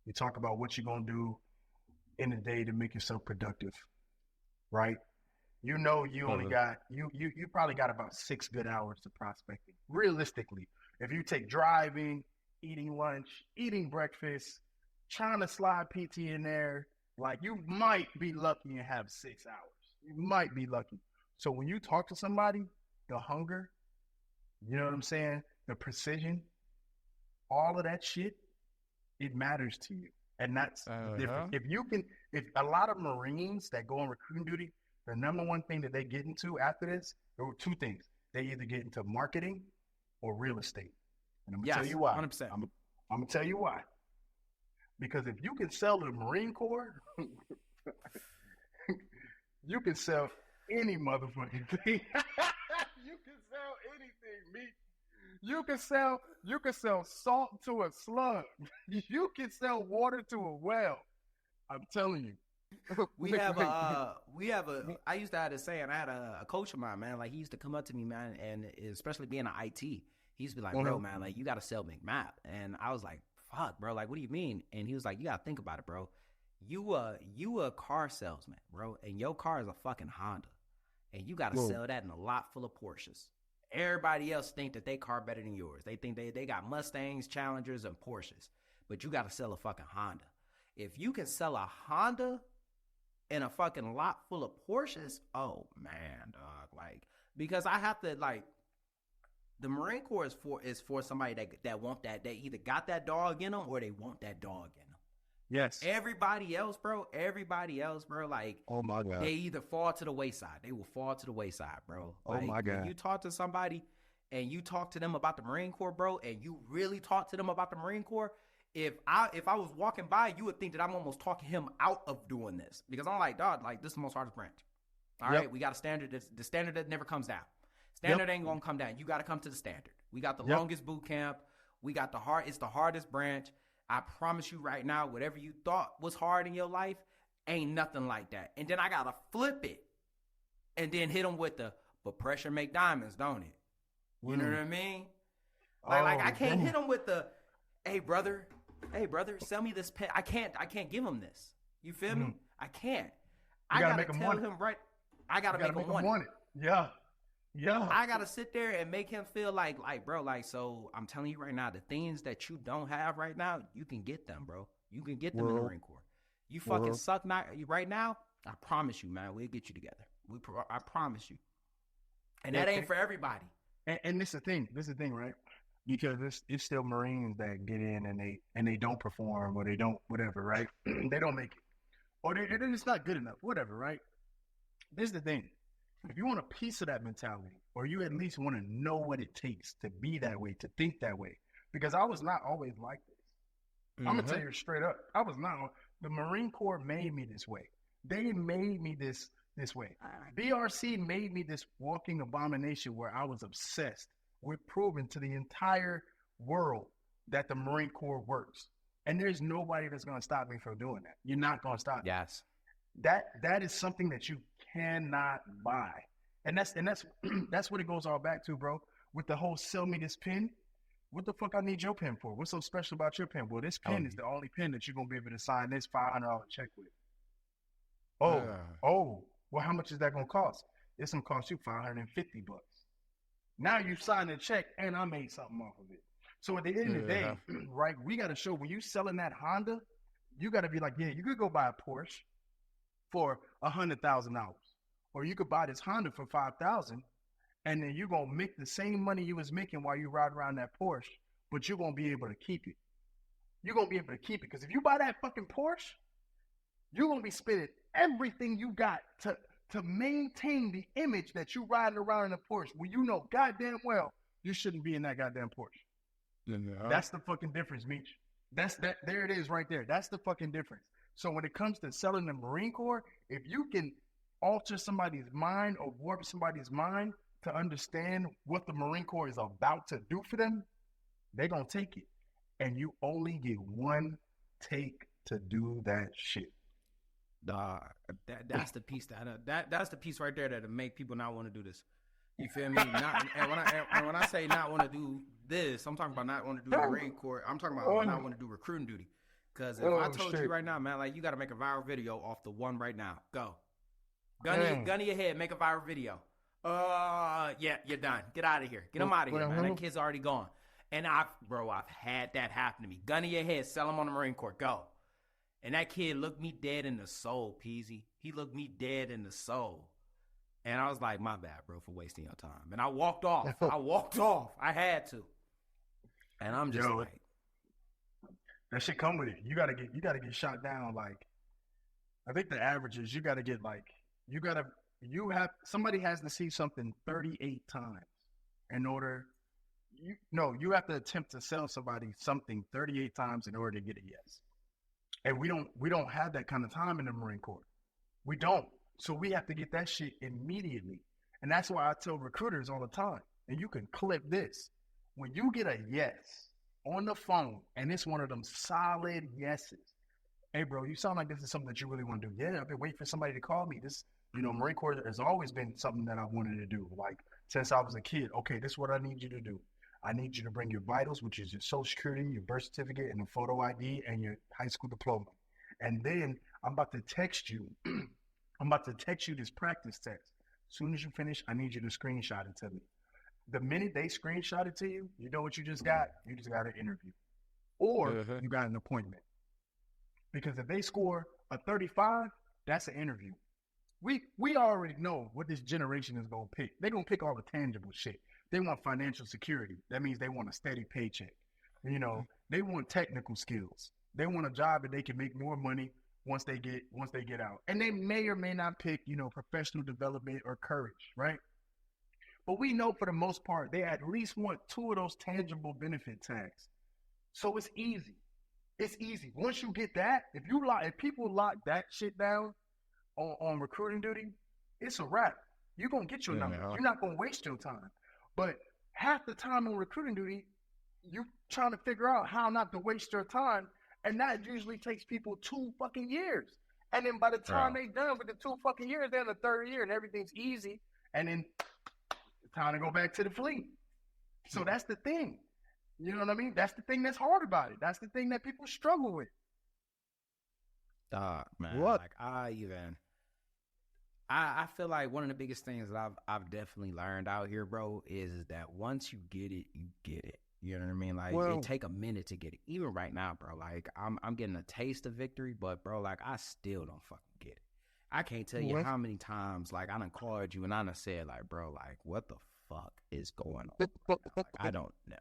You talk about what you're gonna do in the day to make yourself productive, right? You know you only got you probably got about 6 good hours to prospecting. Realistically, if you take driving, eating lunch, eating breakfast, trying to slide PT in there, like, you might be lucky and have 6 hours. You might be lucky. So when you talk to somebody, the hunger, you know what I'm saying? The precision, all of that shit, it matters to you. And that's different. If a lot of Marines that go on recruiting duty, the number one thing that they get into after this, there were 2 things. They either get into marketing or real estate. And I'm going to tell you why. 100%. I'm going to tell you why. Because if you can sell the Marine Corps, you can sell any motherfucking thing. You can sell anything, meat. You can sell salt to a slug. You can sell water to a well. I'm telling you. I used to have this saying, I had a coach of mine, man, like, he used to come up to me, man, and especially being an IT, he used to be like, bro, man, like, you got to sell McMap. And I was like, fuck, bro, like, what do you mean? And he was like, you got to think about it, bro. You a car salesman, bro, and your car is a fucking Honda, and you got to sell that in a lot full of Porsches. Everybody else think that they car better than yours. They think they got Mustangs, Challengers, and Porsches, but you got to sell a fucking Honda. If you can sell a Honda in a fucking lot full of Porsches, oh man, dog. Like, because I have to, like, the Marine Corps is for somebody that want that. They either got that dog in them or they want that dog in them. Yes. Everybody else, bro, like, oh my God, they either fall to the wayside. They will fall to the wayside, bro. Like, oh my God. When you talk to somebody and you talk to them about the Marine Corps, bro, and you really talk to them about the Marine Corps, if I was walking by, you would think that I'm almost talking him out of doing this, because I'm like, dog, like, this is the most hardest branch. All right, we got a standard. The standard that never comes down. Standard ain't gonna come down. You got to come to the standard. We got the longest boot camp. We got it's the hardest branch. I promise you right now, whatever you thought was hard in your life, ain't nothing like that. And then I gotta flip it, and then hit them with but pressure make diamonds, don't it? You know what I mean? Like I can't hit them with hey brother, sell me this pen. I can't give him this. You feel me? I can't. I gotta tell him right. I gotta make him want it. Yeah. I gotta sit there and make him feel like, bro, like, so I'm telling you right now, the things that you don't have right now, you can get them, bro. You can get them in the Marine Corps. You fucking suck right now. I promise you, man, we'll get you together. I promise you. And that ain't for everybody. And this is the thing, right? Because it's still Marines that get in and they don't perform, or they don't whatever, right? They don't make it, or they're just not good enough, whatever, right? This is the thing. If you want a piece of that mentality, or you at least want to know what it takes to be that way, to think that way, because I was not always like this. I'm gonna tell you straight up, I was not. The Marine Corps made me this way. They made me this this way. BRC made me this walking abomination where I was obsessed with proving to the entire world that the Marine Corps works. And there's nobody that's going to stop me from doing that. You're not going to stop me. Yes. That is something that you cannot buy. And that's that's what it goes all back to, bro. With the whole sell me this pen. What the fuck I need your pen for? What's so special about your pen? Well, this pen is the only pen that you're gonna be able to sign this $500 check with. Well, how much is that gonna cost? It's gonna cost you $550. Now you signed a check and I made something off of it. So at the end of the day, right, we gotta show when you selling that Honda, you gotta be like, yeah, you could go buy a Porsche for $100,000. Or you could buy this Honda for $5,000. And then you're going to make the same money you was making while you ride around that Porsche, but you're going to be able to keep it. You're going to be able to keep it. Because if you buy that fucking Porsche, you're going to be spending everything you got to maintain the image that you riding around in a Porsche when you know goddamn well you shouldn't be in that goddamn Porsche. That's the fucking difference, Meech. There it is right there. That's the fucking difference. So when it comes to selling the Marine Corps, if you can alter somebody's mind or warp somebody's mind to understand what the Marine Corps is about to do for them, they're going to take it. And you only get one take to do that shit. That's the piece that's the piece right there that'll make people not want to do this. You feel me? And when I say not want to do this, I'm talking about not want to do the Marine Corps. I'm talking about not want to do recruiting duty. Because if I told you right now, man, like you got to make a viral video off the one right now. Go. Gun to your head, make a viral video. Yeah, you're done. Get out of here. Get him out of here, man. That kid's already gone. And I've had that happen to me. Gun to your head, sell him on the Marine Corps. Go. And that kid looked me dead in the soul, Peasy. He looked me dead in the soul. And I was like, my bad, bro, for wasting your time. And I walked off. I had to. And I'm just like, that shit come with it. You gotta get shot down. Like, I think the average is somebody has to see something 38 times in order. You have to attempt to sell somebody something 38 times in order to get a yes. And we don't have that kind of time in the Marine Corps. We don't. So we have to get that shit immediately. And that's why I tell recruiters all the time, and you can clip this. When you get a yes on the phone, and it's one of them solid yeses, hey, bro, you sound like this is something that you really want to do. Yeah, I've been waiting for somebody to call me. This, Marine Corps has always been something that I wanted to do. Like, since I was a kid, okay, this is what I need you to do. I need you to bring your vitals, which is your social security, your birth certificate, and a photo ID, and your high school diploma. And then I'm about to text you. I'm about to text you this practice text. As soon as you finish, I need you to screenshot it to me. The minute they screenshot it to you, you know what you just got? You just got an interview. Or you got an appointment. Because if they score a 35, that's an interview. We already know what this generation is going to pick. They're going to pick all the tangible shit. They want financial security. That means they want a steady paycheck. They want technical skills. They want a job that they can make more money once they get out. And they may or may not pick, professional development or courage, right? But we know for the most part, they at least want two of those tangible benefit tags. So it's easy. It's easy. Once you get that, if people lock that shit down on recruiting duty, it's a wrap. You're going to get your number. You're not going to waste your time. But half the time on recruiting duty, you're trying to figure out how not to waste your time. And that usually takes people 2 fucking years. And then by the time they done with the 2 fucking years, they're in the 3rd year and everything's easy. And then it's time to go back to the fleet. So that's the thing. You know what I mean? That's the thing that's hard about it. That's the thing that people struggle with. Man. What? Like I feel like one of the biggest things that I've definitely learned out here, bro, is that once you get it, you get it. You know what I mean? Like, it take a minute to get it. Even right now, bro, like, I'm getting a taste of victory, but, bro, like, I still don't fucking get it. I can't tell you how many times, like, I done called you and I done said, like, bro, like, what the fuck is going on? Like, I don't know.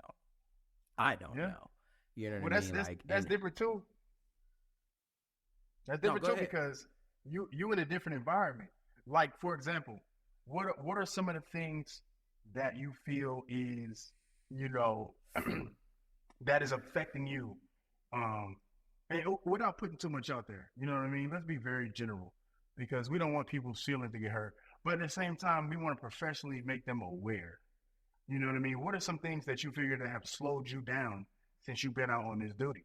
I don't know. You know what I mean? That's different, too. That's different, too, because you in a different environment. Like, for example, what are some of the things that you feel is, that is affecting you, and without putting too much out there, you know what I mean? Let's be very general. because we don't want people's feelings to get hurt. But at the same time, we want to professionally make them aware. You know what I mean? What are some things that you figure that have slowed you down since you've been out on this duty?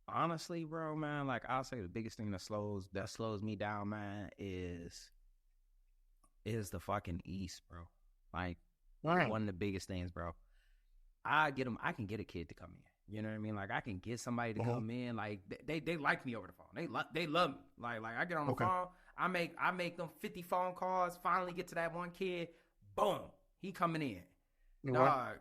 Honestly, bro, man, like I'll say the biggest thing that slows me down, man, is the fucking East, bro. Like one of the biggest things, bro. I can get a kid to come in. You know what I mean? Like I can get somebody to come in. Like they like me over the phone. They love me. Like I get on the phone. I make them 50 phone calls. Finally get to that one kid. Boom, he coming in. Dog.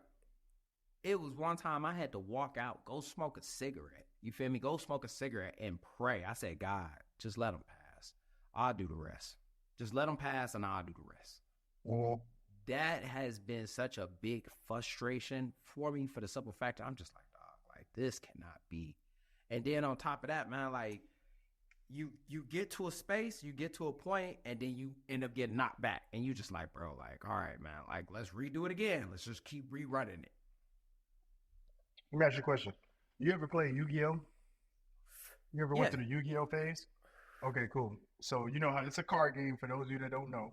It was one time I had to walk out, go smoke a cigarette. You feel me? Go smoke a cigarette and pray. I said, God, just let them pass. I'll do the rest. Just let them pass and I'll do the rest. That has been such a big frustration for me for the simple fact that I'm just like, dog, like this cannot be. And then on top of that, man, like you get to a space, you get to a point, and then you end up getting knocked back. And you just like, bro, like, all right, man, like let's redo it again. Let's just keep rerunning it. Let me ask you a question. You ever play Yu-Gi-Oh? You ever went through the Yu-Gi-Oh phase? Okay, cool. So you know how it's a card game for those of you that don't know.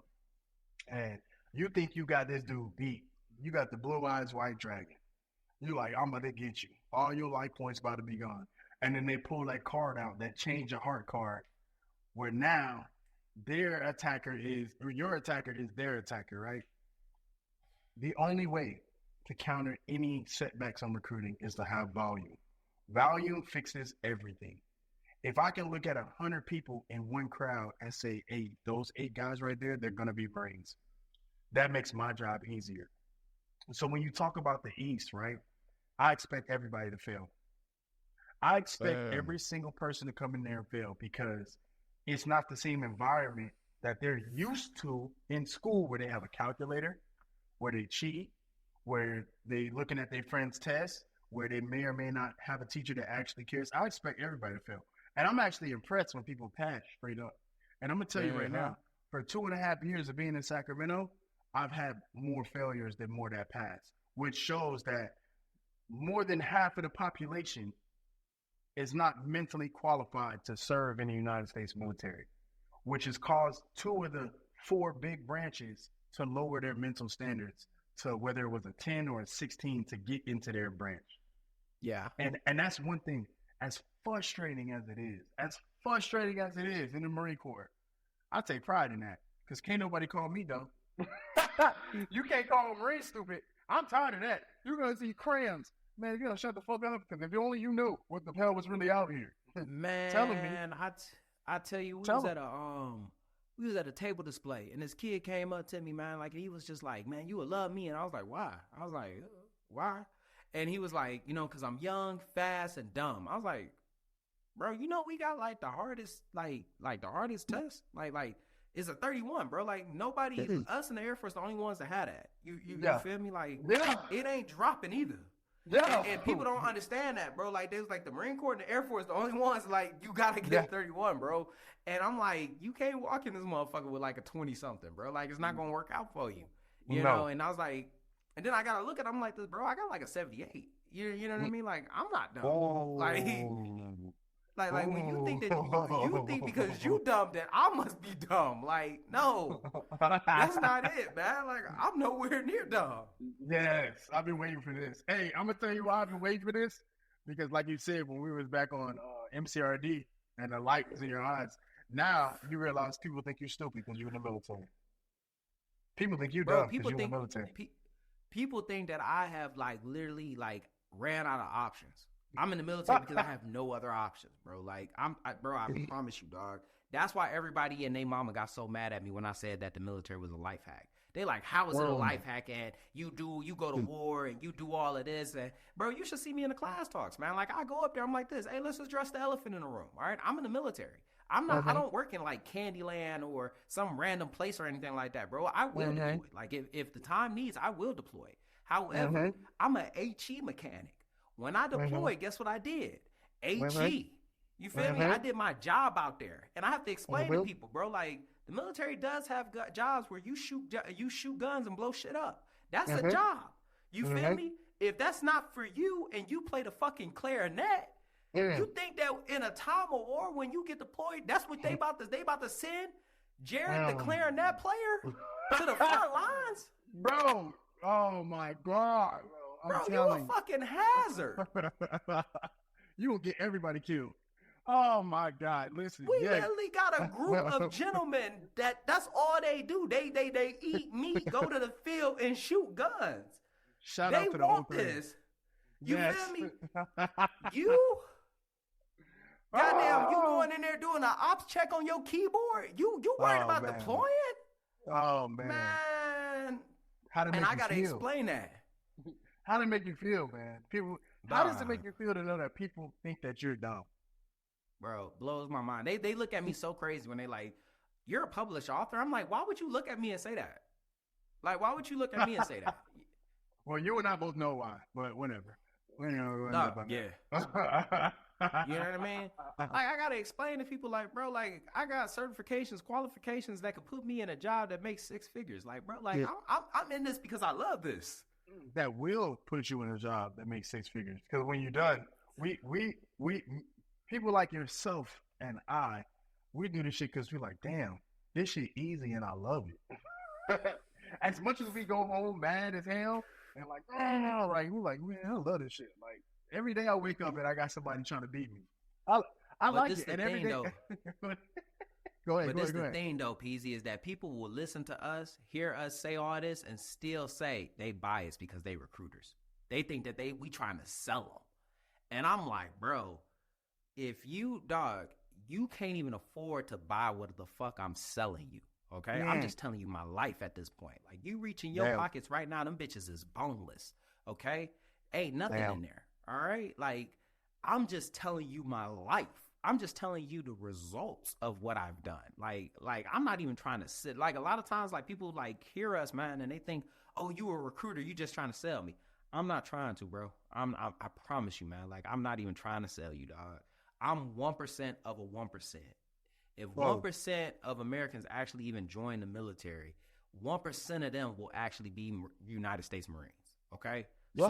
And you think you got this dude beat. You got the blue eyes white dragon. You like, I'm about to get you. All your life points about to be gone. And then they pull that card out, that change your heart card, where now your attacker is their attacker, right? The only way to counter any setbacks on recruiting is to have volume. Volume fixes everything. If I can look at 100 people in one crowd and say, hey, those 8 guys right there, they're going to be brains. That makes my job easier. So when you talk about the East, right, I expect everybody to fail. I expect every single person to come in there and fail because it's not the same environment that they're used to in school where they have a calculator, where they cheat, where they looking at their friend's tests, where they may or may not have a teacher that actually cares. I expect everybody to fail. And I'm actually impressed when people pass straight up. And I'm going to tell you right now, for 2.5 years of being in Sacramento, I've had more failures than more that pass, which shows that more than half of the population is not mentally qualified to serve in the United States military, which has caused 2 of the 4 big branches to lower their mental standards to whether it was a 10 or a 16 to get into their branch. Yeah. And that's one thing, as frustrating as it is in the Marine Corps, I take pride in that because can't nobody call me dumb. You can't call a Marine stupid. I'm tired of that. You're going to see crayons. Man, you got to shut the fuck up because if only you knew what the hell was really out here. Man, telling me. I tell you, we was at a table display, and this kid came up to me, man, like he was just like, man, you would love me. And I was like, why? I was like, why? And he was like, you know, because I'm young, fast, and dumb. I was like, bro, you know, we got like the hardest, like the hardest test. Like it's a 31, bro. Like nobody, us in the Air Force, the only ones that had that. You feel me? Like it ain't dropping either. Yeah. And people don't understand that, bro. Like there's like the Marine Corps and the Air Force, the only ones like you gotta get 31, bro. And I'm like, you can't walk in this motherfucker with like a 20 something, bro. Like it's not gonna work out for you. You know? And I was like, and then I gotta look at I'm like this, bro, I got like a 78. You know what I mean? Like I'm not dumb. Like when you think that you think because you dumb that I must be dumb. Like, no. That's not it, man. Like I'm nowhere near dumb. Yes, I've been waiting for this. Hey, I'm gonna tell you why I've been waiting for this. Because like you said, when we was back on MCRD and the light was in your eyes, now you realize people think you're stupid because you're in the military. People think you're dumb because you're in the military. People think that I have like literally like ran out of options. I'm in the military because I have no other options, bro. Like I promise you, dog. That's why everybody and their mama got so mad at me when I said that the military was a life hack. They like, how is it a life hack? And you go to war and you do all of this. And bro, you should see me in the class talks, man. Like I go up there, I'm like this. Hey, let's address the elephant in the room. All right, I'm in the military. I'm not. I don't work in like Candyland or some random place or anything like that, bro. I will deploy. Like if the time needs, I will deploy. However, I'm a HE mechanic. When I deployed, guess what I did? HE. You feel me? I did my job out there, and I have to explain to people, bro. Like the military does have jobs where you shoot guns and blow shit up. That's a job. You feel me? If that's not for you, and you play the fucking clarinet, Yeah. You think that in a time of war, when you get deployed, that's what they about to send Jared, the clarinet player, to the front lines? Bro, oh my God, bro. Bro, I'm you telling a fucking hazard. you will get everybody killed. Oh my God, listen. We yeah. literally got a group of gentlemen that's all they do. They eat meat, go to the field, and shoot guns. Shout They out to the want whole crew. this. You Yes. feel me? You, goddamn, you going in there doing an ops check on your keyboard? You worried Oh, about man. deploying? Oh man. Man, How to make and I you gotta feel? explain that. How to make you feel, man? People. How does it Nah. make you feel to know that people think that you're dumb? Bro, blows my mind. They look at me so crazy when they like, you're a published author. I'm like, why would you look at me and say that? Like, why would you look at me and say that? Well, you and I both know why, but whatever. Nah, yeah. You know what I mean? Like, I gotta explain to people, like, bro, like, I got certifications, qualifications that could put me in a job that makes six figures. Like, bro, like, Yeah. I'm in this because I love this. That will put you in a job that makes six figures. Because when you're done, we people like yourself and I, we do this shit because we're like, damn, this shit easy and I love it. As much as we go home mad as hell and like, oh, like we're like, man, I love this shit. Like every day I wake up and I got somebody trying to beat me. I But like this it. the And every thing, day. though. Go ahead. But Go this ahead. Go the ahead. thing, though, Peasy, is that people will listen to us, hear us say all this, and still say they biased because they recruiters. They think that we trying to sell them. And I'm like, bro, if you, dog, you can't even afford to buy what the fuck I'm selling you. Okay? I'm Yeah. just telling you my life at this point. Like, you reach in your Damn. pockets right now, them bitches is boneless. Okay? Ain't nothing Damn. in there. All right? Like, I'm just telling you my life. I'm just telling you the results of what I've done. Like I'm not even trying to sit. Like, a lot of times, like, people like hear us, man, and they think, oh, you a recruiter, you just trying to sell me. I'm not trying to, bro. I promise you, man. Like, I'm not even trying to sell you, dog. I'm 1% of a 1%. If Whoa. 1% of Americans actually even join the military, 1% of them will actually be United States Marines. Okay. Yeah.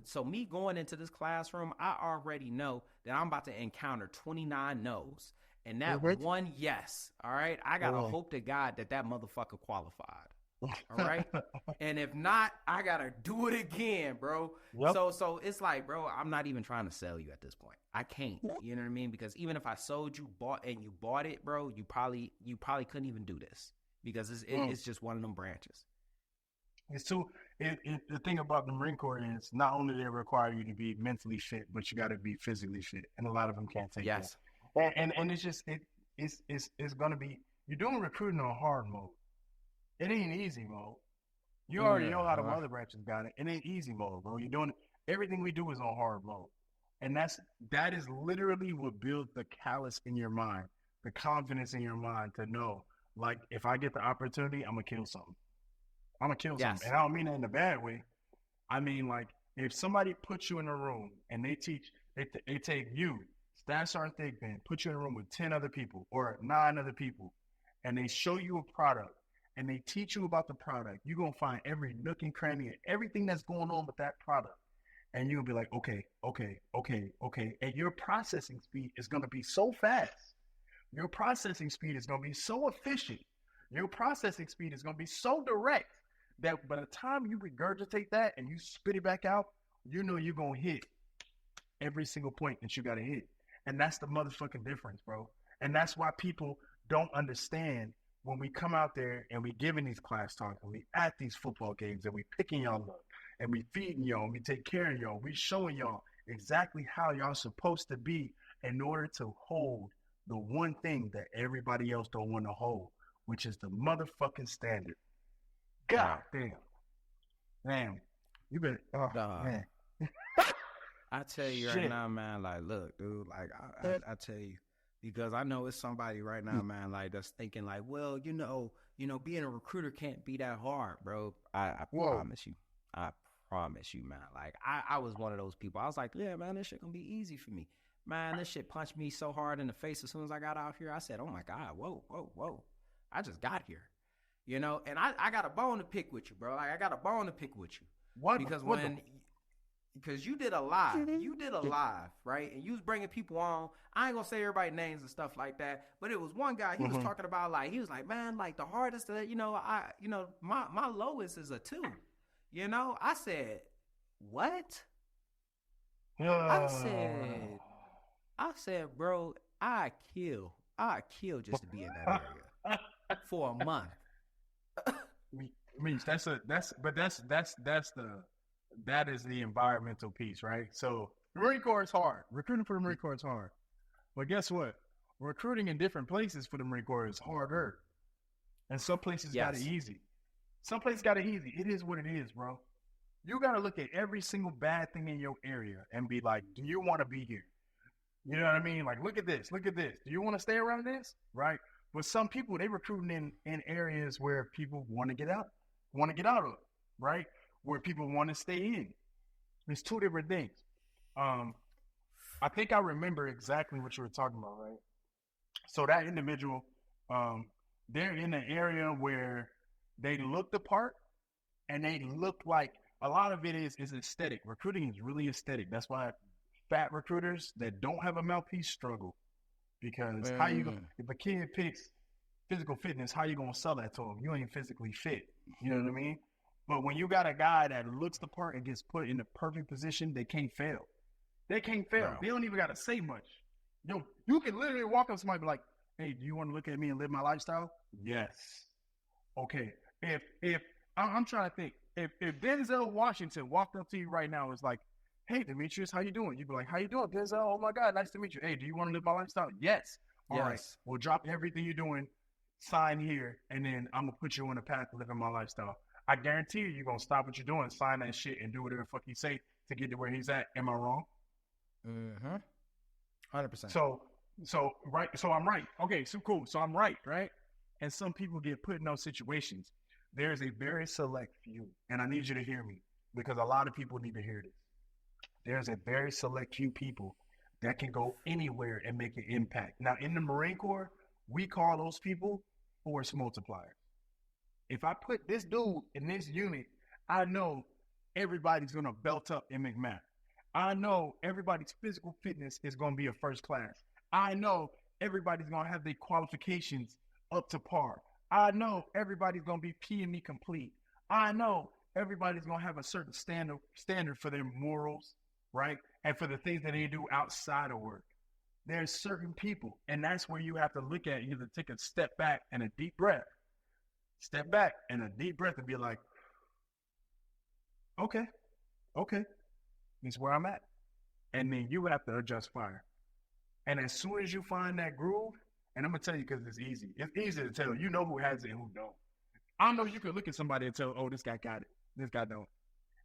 So me going into this classroom, I already know that I'm about to encounter 29 no's and that Mhm. one yes. All right. I gotta Oh. hope to God that motherfucker qualified. All right. And if not, I gotta do it again, bro. Yep. So it's like, bro, I'm not even trying to sell you at this point. I can't. You know what I mean? Because even if I sold you, bought it, bro, you probably couldn't even do this because it's just one of them branches. It's too. The thing about the Marine Corps is not only they require you to be mentally fit, but you got to be physically fit, and a lot of them can't take Yes. that. And it's just it's gonna be you're doing recruiting on hard mode. It ain't easy mode. You already know how the other branches got it. It ain't easy mode, bro. You're doing everything we do is on hard mode, and that is literally what builds the callous in your mind, the confidence in your mind to know, like, if I get the opportunity, I'm gonna kill something. I'm gonna kill Yes. something. And I don't mean that in a bad way. I mean, like, if somebody puts you in a room and they take you, Staff Sergeant Thigpen, put you in a room with 10 other people or 9 other people, and they show you a product and they teach you about the product, you're gonna find every nook and cranny and everything that's going on with that product. And you'll be like, okay. And your processing speed is gonna be so fast. Your processing speed is gonna be so efficient. Your processing speed is gonna be so direct that by the time you regurgitate that and you spit it back out, you know you're going to hit every single point that you got to hit. And that's the motherfucking difference, bro. And that's why people don't understand when we come out there and we giving these class talks and we at these football games and we picking y'all up and we feeding y'all and we take care of y'all. We showing y'all exactly how y'all supposed to be in order to hold the one thing that everybody else don't want to hold, which is the motherfucking standard. God damn. You better, Dog. man. I tell you Shit. right now, man, like, look, dude, like, I tell you, because I know it's somebody right now, man, like, that's thinking, like, well, you know, being a recruiter can't be that hard, bro. I Whoa. promise you. I promise you, man. Like, I was one of those people. I was like, yeah, man, this shit gonna be easy for me. Man, this shit punched me so hard in the face as soon as I got out here. I said, oh, my God, whoa. I just got here. You know, and I got a bone to pick with you, bro. Like, I got a bone to pick with you. What? Because what when because you did a live. You did a live, right? And you was bringing people on. I ain't gonna say everybody names and stuff like that, but it was one guy. He was talking about like he was like, man, like the hardest that my lowest is a 2. You know, I said, what? I said, bro, I kill just to be in that area for a month. That is the environmental piece, right? So the Marine Corps is hard. Recruiting for the Marine Corps is hard. But guess what? Recruiting in different places for the Marine Corps is harder. And some places got it easy. Some places got it easy. It is what it is, bro. You got to look at every single bad thing in your area and be like, do you want to be here? You know what I mean? Like, look at this. Look at this. Do you want to stay around this? Right? But some people, they recruiting in areas where people want to get out of, right? Where people want to stay in. It's two different things. I think I remember exactly what you were talking about, right? So that individual, they're in an area where they look the part and they look like a lot of it is aesthetic. Recruiting is really aesthetic. That's why fat recruiters that don't have a mouthpiece struggle. Because how you if a kid picks physical fitness, how you gonna sell that to him? You ain't physically fit. You know what I mean? But when you got a guy that looks the part and gets put in the perfect position, they can't fail. They can't fail. No. They don't even gotta say much. Yo, you can literally walk up to somebody and be like, hey, do you want to look at me and live my lifestyle? Yes. Okay. If I'm trying to think, if Denzel Washington walked up to you right now and was like, hey, Demetrius, how you doing? You'd be like, how you doing, Denzel? Oh my God, nice to meet you. Hey, do you want to live my lifestyle? Yes. All right. Well, drop everything you're doing, sign here, and then I'm gonna put you on the path to living my lifestyle. I guarantee you're gonna stop what you're doing, sign that shit, and do whatever the fuck he say to get to where he's at. Am I wrong? 100%. So I'm right. Okay, so cool. So I'm right? And some people get put in those situations. There's a very select few, and I need you to hear me because a lot of people need to hear this. There's a very select few people that can go anywhere and make an impact. Now, in the Marine Corps, we call those people force multipliers. If I put this dude in this unit, I know everybody's going to belt up in McMath. I know everybody's physical fitness is going to be a first class. I know everybody's going to have their qualifications up to par. I know everybody's going to be PME complete. I know everybody's going to have a certain standard for their morals, right? And for the things that they do outside of work. There's certain people, and that's where you have to look at, you have to take a step back and a deep breath. Step back and a deep breath and be like, okay, this is where I'm at. And then you have to adjust fire. And as soon as you find that groove, and I'm going to tell you because it's easy. It's easy to tell. You know who has it and who don't. I know you can look at somebody and tell, oh, this guy got it. This guy don't.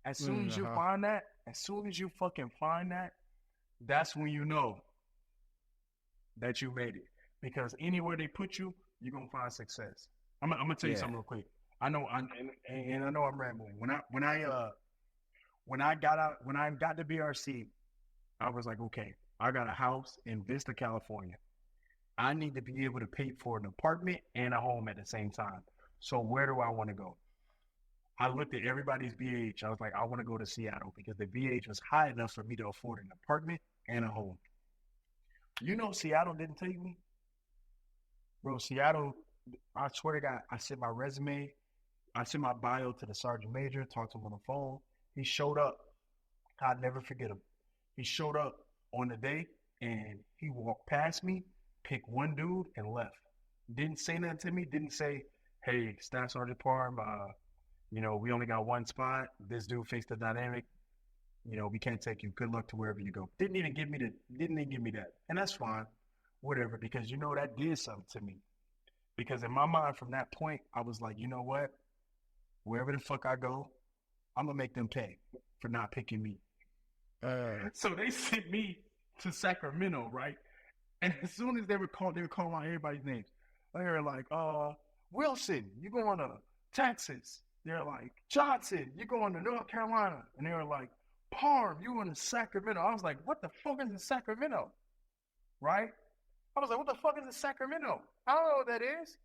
As soon as you find that, as soon as you fucking find that, that's when you know that you made it. Because anywhere they put you, you're going to find success. I'm going to tell you something real quick. I know, and I know I'm rambling. When I got to BRC, I was like, okay, I got a house in Vista, California. I need to be able to pay for an apartment and a home at the same time. So where do I want to go? I looked at everybody's BH. I was like, I want to go to Seattle because the BH was high enough for me to afford an apartment and a home. You know, Seattle didn't take me. Bro, Seattle, I swear to God, I sent my resume, I sent my bio to the sergeant major, talked to him on the phone. He showed up. I'd never forget him. He showed up on the day and he walked past me, picked one dude and left. Didn't say nothing to me. Didn't say, hey, Staff Sergeant Parham, we only got one spot. This dude faced the dynamic. We can't take you. Good luck to wherever you go. Didn't even give me that. And that's fine. Whatever, because that did something to me. Because in my mind from that point, I was like, you know what? Wherever the fuck I go, I'm going to make them pay for not picking me. So they sent me to Sacramento, right? And as soon as they were calling out everybody's names. They were like, Wilson, you going to Texas. They're like, Johnson, you going to North Carolina. And they were like, Parham, you going to Sacramento. I was like, what the fuck is in Sacramento? Right? I was like, what the fuck is in Sacramento? I don't know what that is.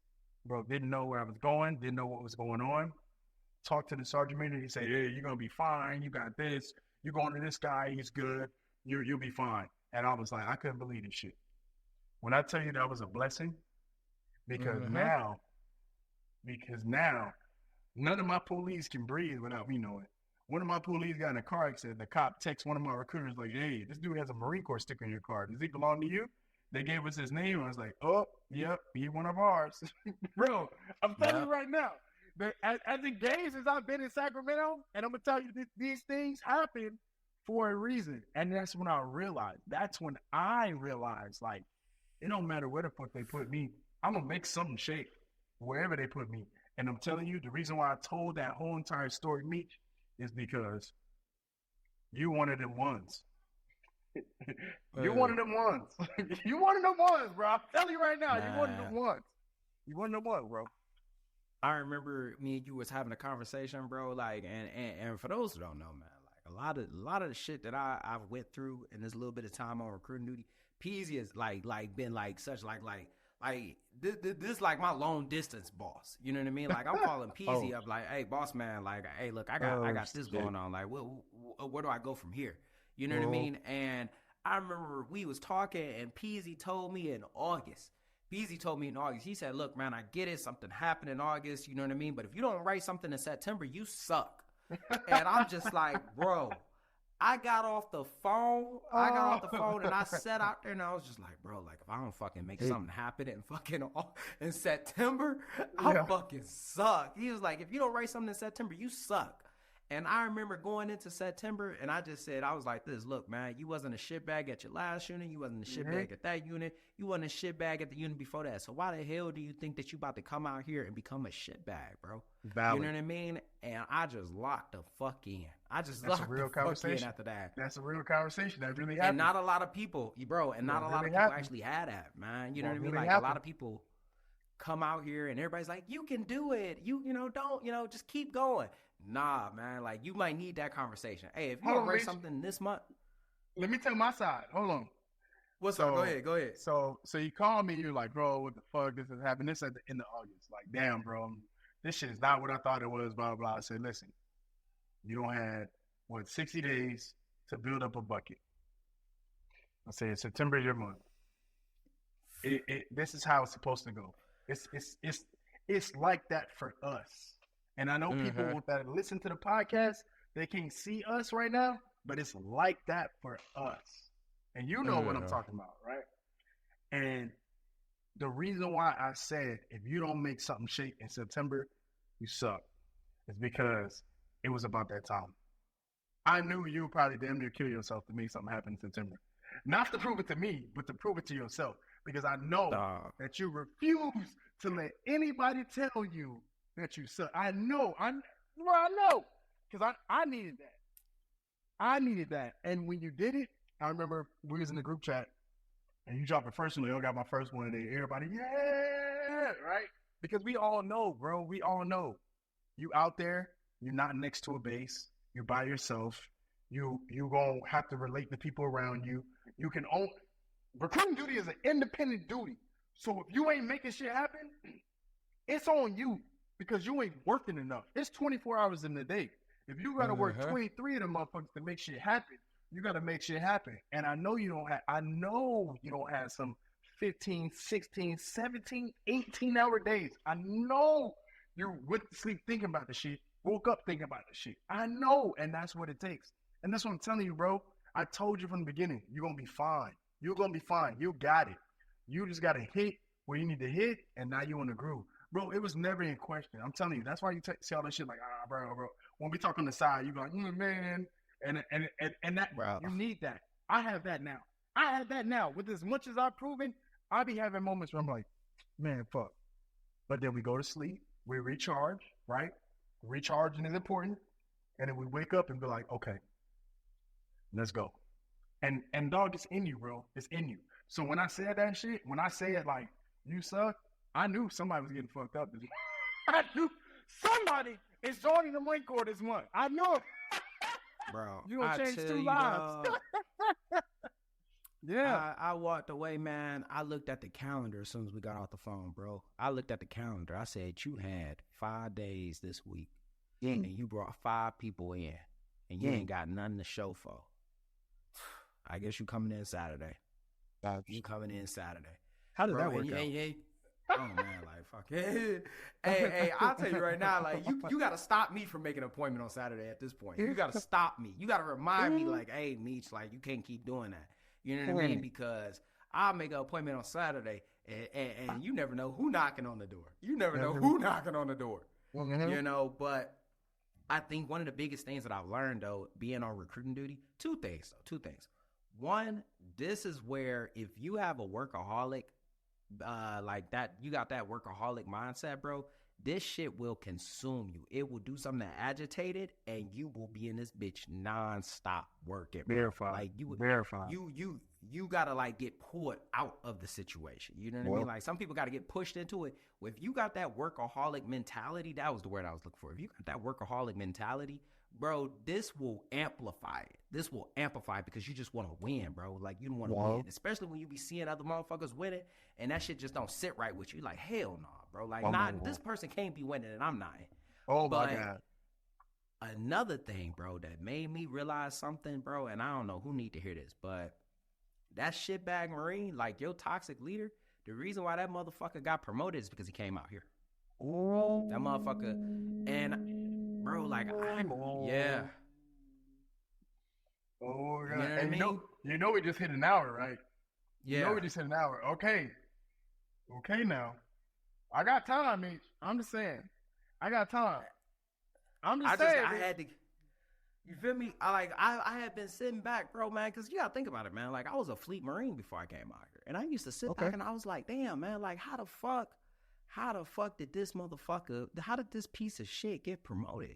Bro, didn't know where I was going. Didn't know what was going on. Talked to the sergeant major. He said, yeah, you're going to be fine. You got this. You going to this guy, he's good. You'll be fine. And I was like, I couldn't believe this shit. When I tell you that was a blessing, because now none of my police can breathe without me knowing. One of my police got in a car accident. The cop texts one of my recruiters like, "Hey, this dude has a Marine Corps sticker in your car. Does he belong to you?" They gave us his name. I was like, "Oh, yep, he's one of ours." Bro, I'm telling you right now, as engaged as I've been in Sacramento, and I'm gonna tell you these things happen for a reason. And that's when I realized. That's when I realized, like, It don't matter where the fuck they put me. I'm gonna make something shake wherever they put me. And I'm telling you, the reason why I told that whole entire story, Meech, is because you one of them ones. You one of them ones. You one of them ones, bro. I'm telling you right now, you one of them ones. You one of them ones, bro. I remember me and you was having a conversation, bro. Like, and for those who don't know, man, like a lot of the shit that I've went through in this little bit of time on recruiting duty, Peasy has like been like such like this like my long distance boss. You know what I mean? Like I'm calling Peasy up like, "Hey, boss man, like, hey, look, I got this going on. Like, where do I go from here?" You know what I mean? And I remember we was talking, and Peasy told me in August. He said, "Look, man, I get it. Something happened in August. You know what I mean? But if you don't write something in September, you suck." And I'm just like, bro. I got off the phone and I sat out there and I was just like, bro, like if I don't fucking make something happen in September, I fucking suck. He was like, if you don't write something in September, you suck. And I remember going into September and I just said, I was like this, look, man, you wasn't a shitbag at your last unit. You wasn't a shitbag at that unit. You wasn't a shitbag at the unit before that. So why the hell do you think that you about to come out here and become a shitbag, bro? Valid. You know what I mean? And I just locked the fuck in. That's a real conversation after that. That's a real conversation. That really happened. And not a lot of people, bro, and not a lot of people actually had that, man. You know what I mean? Like a lot of people come out here and everybody's like, you can do it. You don't, just keep going. Nah, man, like you might need that conversation. Hey, if you don't write something this month. Let me tell my side. Hold on. What's up? Go ahead. So you call me, you're like, bro, what the fuck? This is happening. This at the end of August. Like, damn, bro, this shit is not what I thought it was, blah, blah, blah. I said, listen, you don't have, 60 days to build up a bucket. I said, September is your month. This is how it's supposed to go. It's like that for us. And I know people that listen to the podcast, they can't see us right now, but it's like that for us. And you know what I'm talking about, right? And the reason why I said, if you don't make something shake in September, you suck, is because it was about that time. I knew you would probably damn near kill yourself to make something happen in September. Not to prove it to me, but to prove it to yourself. Because I know that you refuse to let anybody tell you that you suck. I know. Because I needed that. And when you did it, I remember we was in the group chat and you dropped the first one. I got my first one today. Everybody, yeah, right? Because we all know, bro. We all know. You out there, you're not next to a base. You're by yourself. You gonna have to relate to people around you. You can own. Recruiting duty is an independent duty. So if you ain't making shit happen, it's on you because you ain't working enough. It's 24 hours in the day. If you gotta work 23 of them motherfuckers to make shit happen, you gotta make shit happen. And I know you don't have some 15, 16, 17, 18-hour days. I know you went to sleep thinking about the shit, woke up thinking about the shit. I know, and that's what it takes. And that's what I'm telling you, bro. I told you from the beginning, you're gonna be fine. You're gonna be fine. You got it. You just gotta hit where you need to hit, and now you in the groove. Bro, it was never in question. I'm telling you, that's why you see all that shit like, bro. When we talk on the side, you go like, man, and that, bro. You need that. I have that now. With as much as I've proven, I be having moments where I'm like, man, fuck. But then we go to sleep, we recharge, right? Recharging is important. And then we wake up and be like, okay, let's go. And dog, it's in you, bro. It's in you. So when I said that shit, when I say it like, you suck, I knew somebody was getting fucked up this month. I knew somebody is joining the Marine Corps this month. I know it. Bro, you gonna change 2 lives. Yeah. I walked away, man. I looked at the calendar as soon as we got off the phone, bro. I looked at the calendar. I said, you had 5 days this week, and you brought 5 people in. and you ain't got nothing to show for. I guess you coming in Saturday. You coming in Saturday. How did that Bro, work out? Oh man, like fuck it. Hey, I'll tell you right now, like you gotta stop me from making an appointment on Saturday at this point. You gotta stop me. You gotta remind me, like, hey, Meech, like you can't keep doing that. You know what I mean? Because I'll make an appointment on Saturday, and you never know who knocking on the door. You never know who knocking on the door. You know, but I think one of the biggest things that I've learned though, being on recruiting duty, two things. One, this is where if you have a workaholic, like that, you got that workaholic mindset, bro, this shit will consume you. It will do something that agitated, and you will be in this bitch nonstop working. Verify. Like verify. You gotta like get pulled out of the situation. You know what I mean? Like some people gotta get pushed into it. If you got that workaholic mentality, that was the word I was looking for. If you got that workaholic mentality, bro, this will amplify it. This will amplify because you just want to win, bro. Like you don't want to win, especially when you be seeing other motherfuckers winning, and that shit just don't sit right with you. Like hell nah, bro. Like this person can't be winning, and I'm not. Oh my God. Another thing, bro, that made me realize something, bro, and I don't know who need to hear this, but that shitbag Marine, like your toxic leader, the reason why that motherfucker got promoted is because he came out here. That motherfucker, and bro, like yeah. Oh God. You know what I And mean? you know we just hit an hour, right? Yeah. You know we just hit an hour. Okay now. I got time, Mitch. I'm just saying. I got time. I'm just saying. I had to. You feel me? I had been sitting back, bro, man, because you gotta think about it, man. Like I was a Fleet Marine before I came out here, and I used to sit back and I was like, damn, man, like how the fuck did this motherfucker? How did this piece of shit get promoted?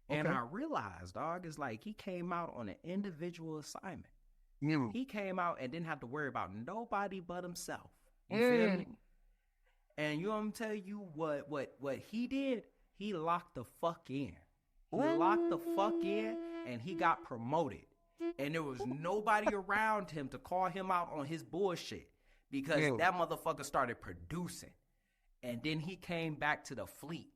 And I realized, dog, it's like he came out on an individual assignment. He came out and didn't have to worry about nobody but himself. You feel me? And you know what I'm telling you what he did? He locked the fuck in. He locked the fuck in and he got promoted. And there was nobody around him to call him out on his bullshit because that motherfucker started producing. And then he came back to the fleet.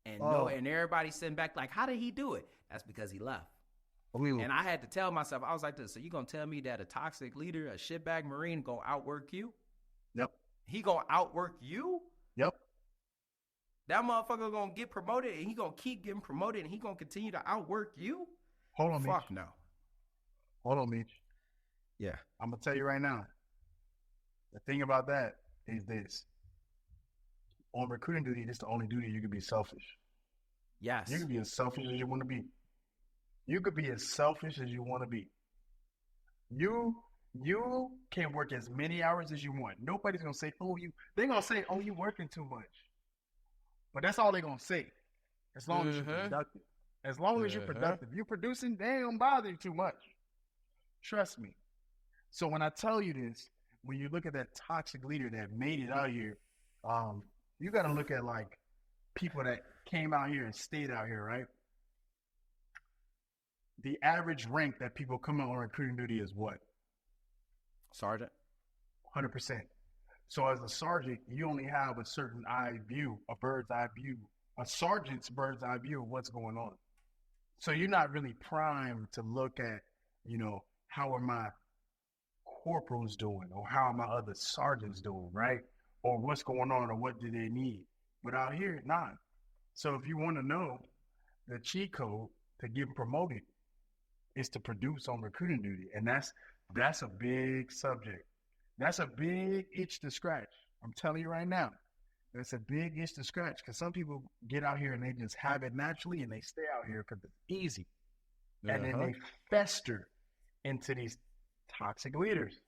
And and everybody sitting back like, how did he do it? That's because he left. And I had to tell myself, I was like this, so you gonna tell me that a toxic leader, a shitbag Marine gonna outwork you? Yep. He gonna outwork you? Yep. That motherfucker gonna get promoted and he gonna keep getting promoted and he gonna continue to outwork you? Hold on, Mitch. Fuck no. Hold on, Mitch. Yeah. I'm gonna tell you right now. The thing about that is this. On recruiting duty, this is the only duty you can be selfish. Yes. You can be as selfish as you want to be. You could be as selfish as you want to be. You can work as many hours as you want. Nobody's gonna say, they're gonna say, you working too much. But that's all they're gonna say. As long as you're productive. As long as you're productive. You're producing, they don't bother you too much. Trust me. So when I tell you this, when you look at that toxic leader that made it out here, you got to look at like people that came out here and stayed out here, right? The average rank that people come out on recruiting duty is what? Sergeant? 100%. So as a sergeant, you only have a certain eye view, a bird's eye view, a sergeant's bird's eye view of what's going on. So you're not really primed to look at, how are my corporals doing or how are my other sergeants doing, right? Or what's going on or what do they need. But out here, not. So if you want to know the cheat code to get promoted is to produce on recruiting duty. And that's a big subject. That's a big itch to scratch. I'm telling you right now. That's a big itch to scratch because some people get out here and they just have it naturally and they stay out here because it's easy. And then they fester into these toxic leaders.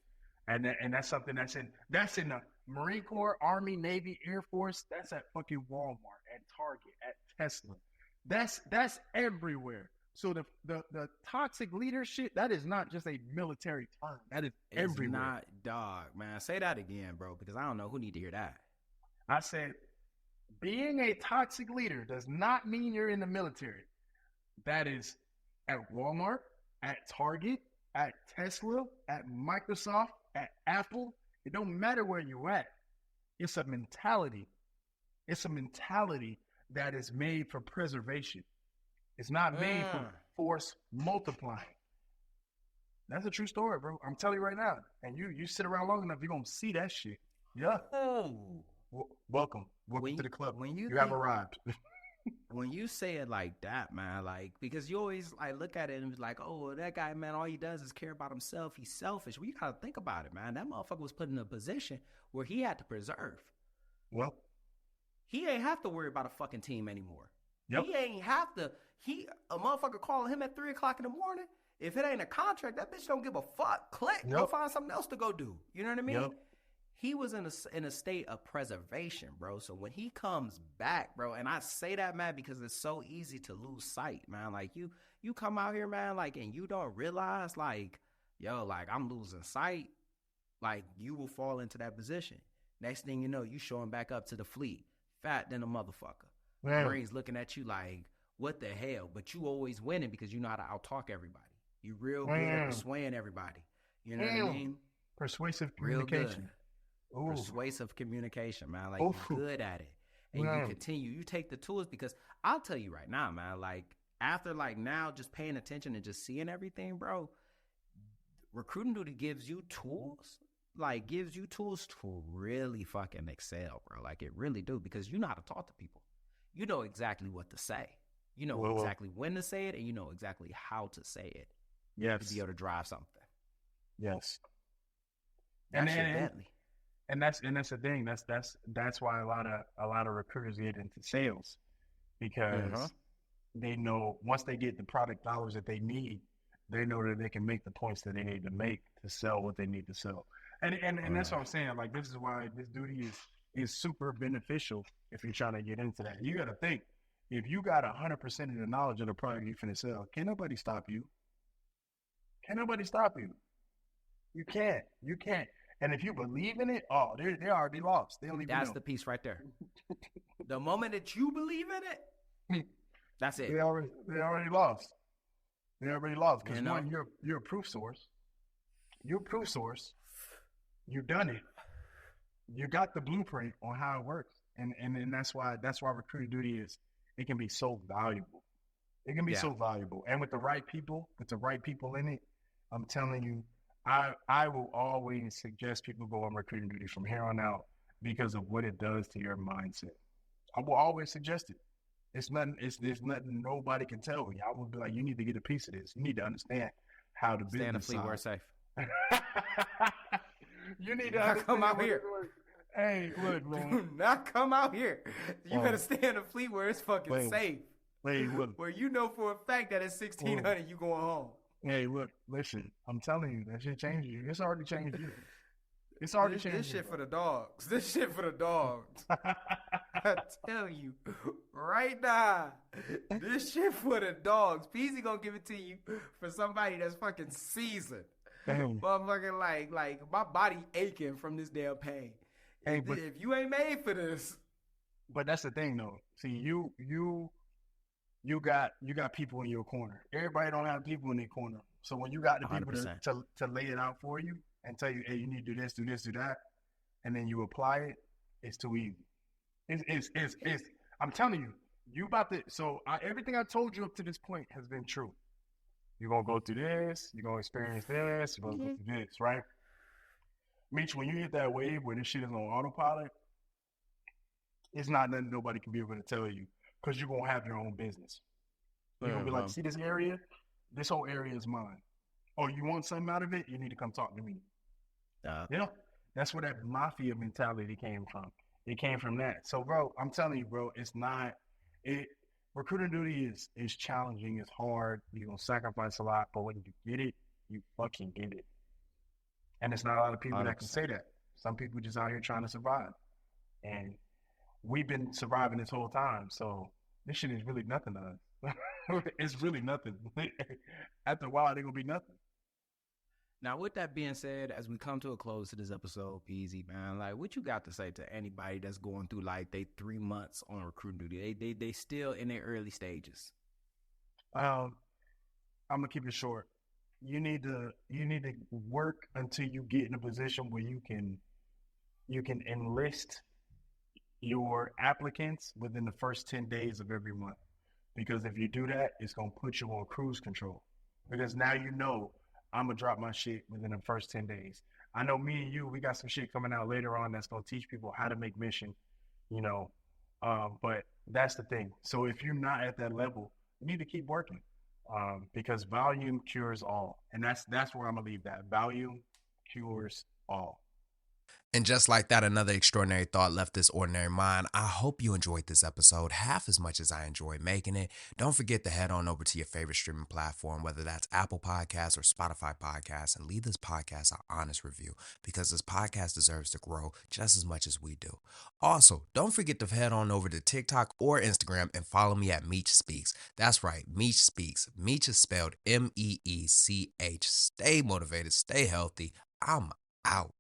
And that's something that's in the Marine Corps, Army, Navy, Air Force. That's at fucking Walmart, at Target, at Tesla. That's everywhere. So the toxic leadership, that is not just a military term. That is everywhere. It's not, dog, man. Say that again, bro, because I don't know who need to hear that. I said, being a toxic leader does not mean you're in the military. That is at Walmart, at Target, at Tesla, at Microsoft, at Apple. It don't matter where you're at. It's a mentality. It's a mentality that is made for preservation. It's not made force multiplying. That's a true story, bro. I'm telling you right now. And you sit around long enough, you're gonna see that shit. Yeah. Oh. Welcome When- to the club. when you you have think- arrived. When you say it like that, man, like, because you always like look at it and be like, oh, that guy, man, all he does is care about himself. He's selfish. Well, you gotta think about it, man. That motherfucker was put in a position where he had to preserve. Well, He ain't have to worry about a fucking team anymore. Yep. He ain't have to. A motherfucker calling him at 3:00 in the morning. If it ain't a contract, that bitch don't give a fuck. Click. Go Yep. find something else to go do. You know what I mean? Yep. He was in a state of preservation, bro. So when he comes back, bro, and I say that, man, because it's so easy to lose sight, man. Like you come out here, man, like, and you don't realize, like, yo, like, I'm losing sight. Like, you will fall into that position. Next thing you know, you showing back up to the fleet, fat than a motherfucker. man, Brain's looking at you like, what the hell? But you always winning because you know how to out-talk everybody. You real good at Man. persuading everybody. You know what I Damn. mean? persuasive Real communication. good. Ooh. Persuasive communication, man. Like, Ooh. you're good at it. And Man. you continue. You take the tools because I'll tell you right now, man, like, after, like, now just paying attention and just seeing everything, bro, recruiting duty gives you tools. Like, gives you tools to really fucking excel, bro. Like, it really do because you know how to talk to people. You know exactly what to say. You know Well, exactly when to say it, and you know exactly how to say it to Yes. be able to drive something. Yes. That And- shit and- deadly. And that's the thing. That's why a lot of recruiters get into sales because Uh-huh. they know once they get the product dollars that they need, they know that they can make the points that they need to make to sell what they need to sell. And that's what I'm saying. Like, this is why this duty is super beneficial if you're trying to get into that. You got to think, if you got 100% of the knowledge of the product you're finna sell, can't nobody stop you. Can't nobody stop you. You can't. You can't. And if you believe in it, oh, they already lost. They don't even That's know. the piece right there. The moment that you believe in it, that's it. They already lost. They already lost because You know? one, you're a proof source. You're a proof source. You've done it. You got the blueprint on how it works, and that's why recruiting duty is. It can be so valuable. It can be Yeah. so valuable, and with the right people in it, I'm telling you, I will always suggest people go on recruiting duty from here on out because of what it does to your mindset. I will always suggest it. It's nothing. There's nothing nobody can tell you. I will be like, you need to get a piece of this. You need to understand how the Stay in the business fleet where side. it's safe. You need to Now come understand out what here. it was. Hey, look, man. Do not come out here. You Oh. better stay in the fleet where it's fucking Wait. safe. Hey, look. Where you know for a fact that it's 1600, you going home. Hey, look. Listen, I'm telling you, that shit changed you. It's already changed you. It's already This changed shit you. for the dogs. This shit for the dogs. I tell you right now, this shit for the dogs. Peasy gonna give it to you for somebody that's fucking seasoned. Damn. Motherfucking like my body aching from this damn pain. Hey, but If you ain't made for this, that's the thing, though. See, you got people in your corner. Everybody don't have people in their corner. So when you got the people 100%. to lay it out for you and tell you, hey, you need to do this, do that, and then you apply it, it's too easy. It's I'm telling you, you about to. So everything I told you up to this point has been true. You're gonna go through this. You're gonna experience this. You're gonna go through this, right? Mitch, when you hit that wave where this shit is on autopilot, it's not nothing nobody can be able to tell you because you're gonna have your own business. You're gonna be like, see this area? This whole area is mine. Oh, you want something out of it? You need to come talk to me. Yeah, that's where that mafia mentality came from. It came from that. So, bro, I'm telling you, bro, it's not. Recruiting duty is challenging. It's hard. You're gonna sacrifice a lot, but when you get it, you fucking get it. And it's not a lot of people that can say that. Some people just out here trying to survive, and we've been surviving this whole time. So this shit is really nothing to us. It's really nothing. After a while, they're gonna be nothing. Now, with that being said, as we come to a close to this episode, Peasy, man, like, what you got to say to anybody that's going through, like, they 3 months on recruiting duty? They still in their early stages. I'm gonna keep it short. You need to work until you get in a position where you can enlist your applicants within the first 10 days of every month. Because if you do that, it's gonna put you on cruise control. Because now you know I'm gonna drop my shit within the first 10 days. I know me and you, we got some shit coming out later on that's gonna teach people how to make mission, you know. But that's the thing. So if you're not at that level, you need to keep working. Because volume cures all. And that's where I'm gonna leave that. Volume cures all. And just like that, another extraordinary thought left this ordinary mind. I hope you enjoyed this episode half as much as I enjoyed making it. Don't forget to head on over to your favorite streaming platform, whether that's Apple Podcasts or Spotify Podcasts, and leave this podcast an honest review because this podcast deserves to grow just as much as we do. Also, don't forget to head on over to TikTok or Instagram and follow me at Meech Speaks. That's right, Meech Speaks. Meech is spelled Meech. Stay motivated, stay healthy. I'm out.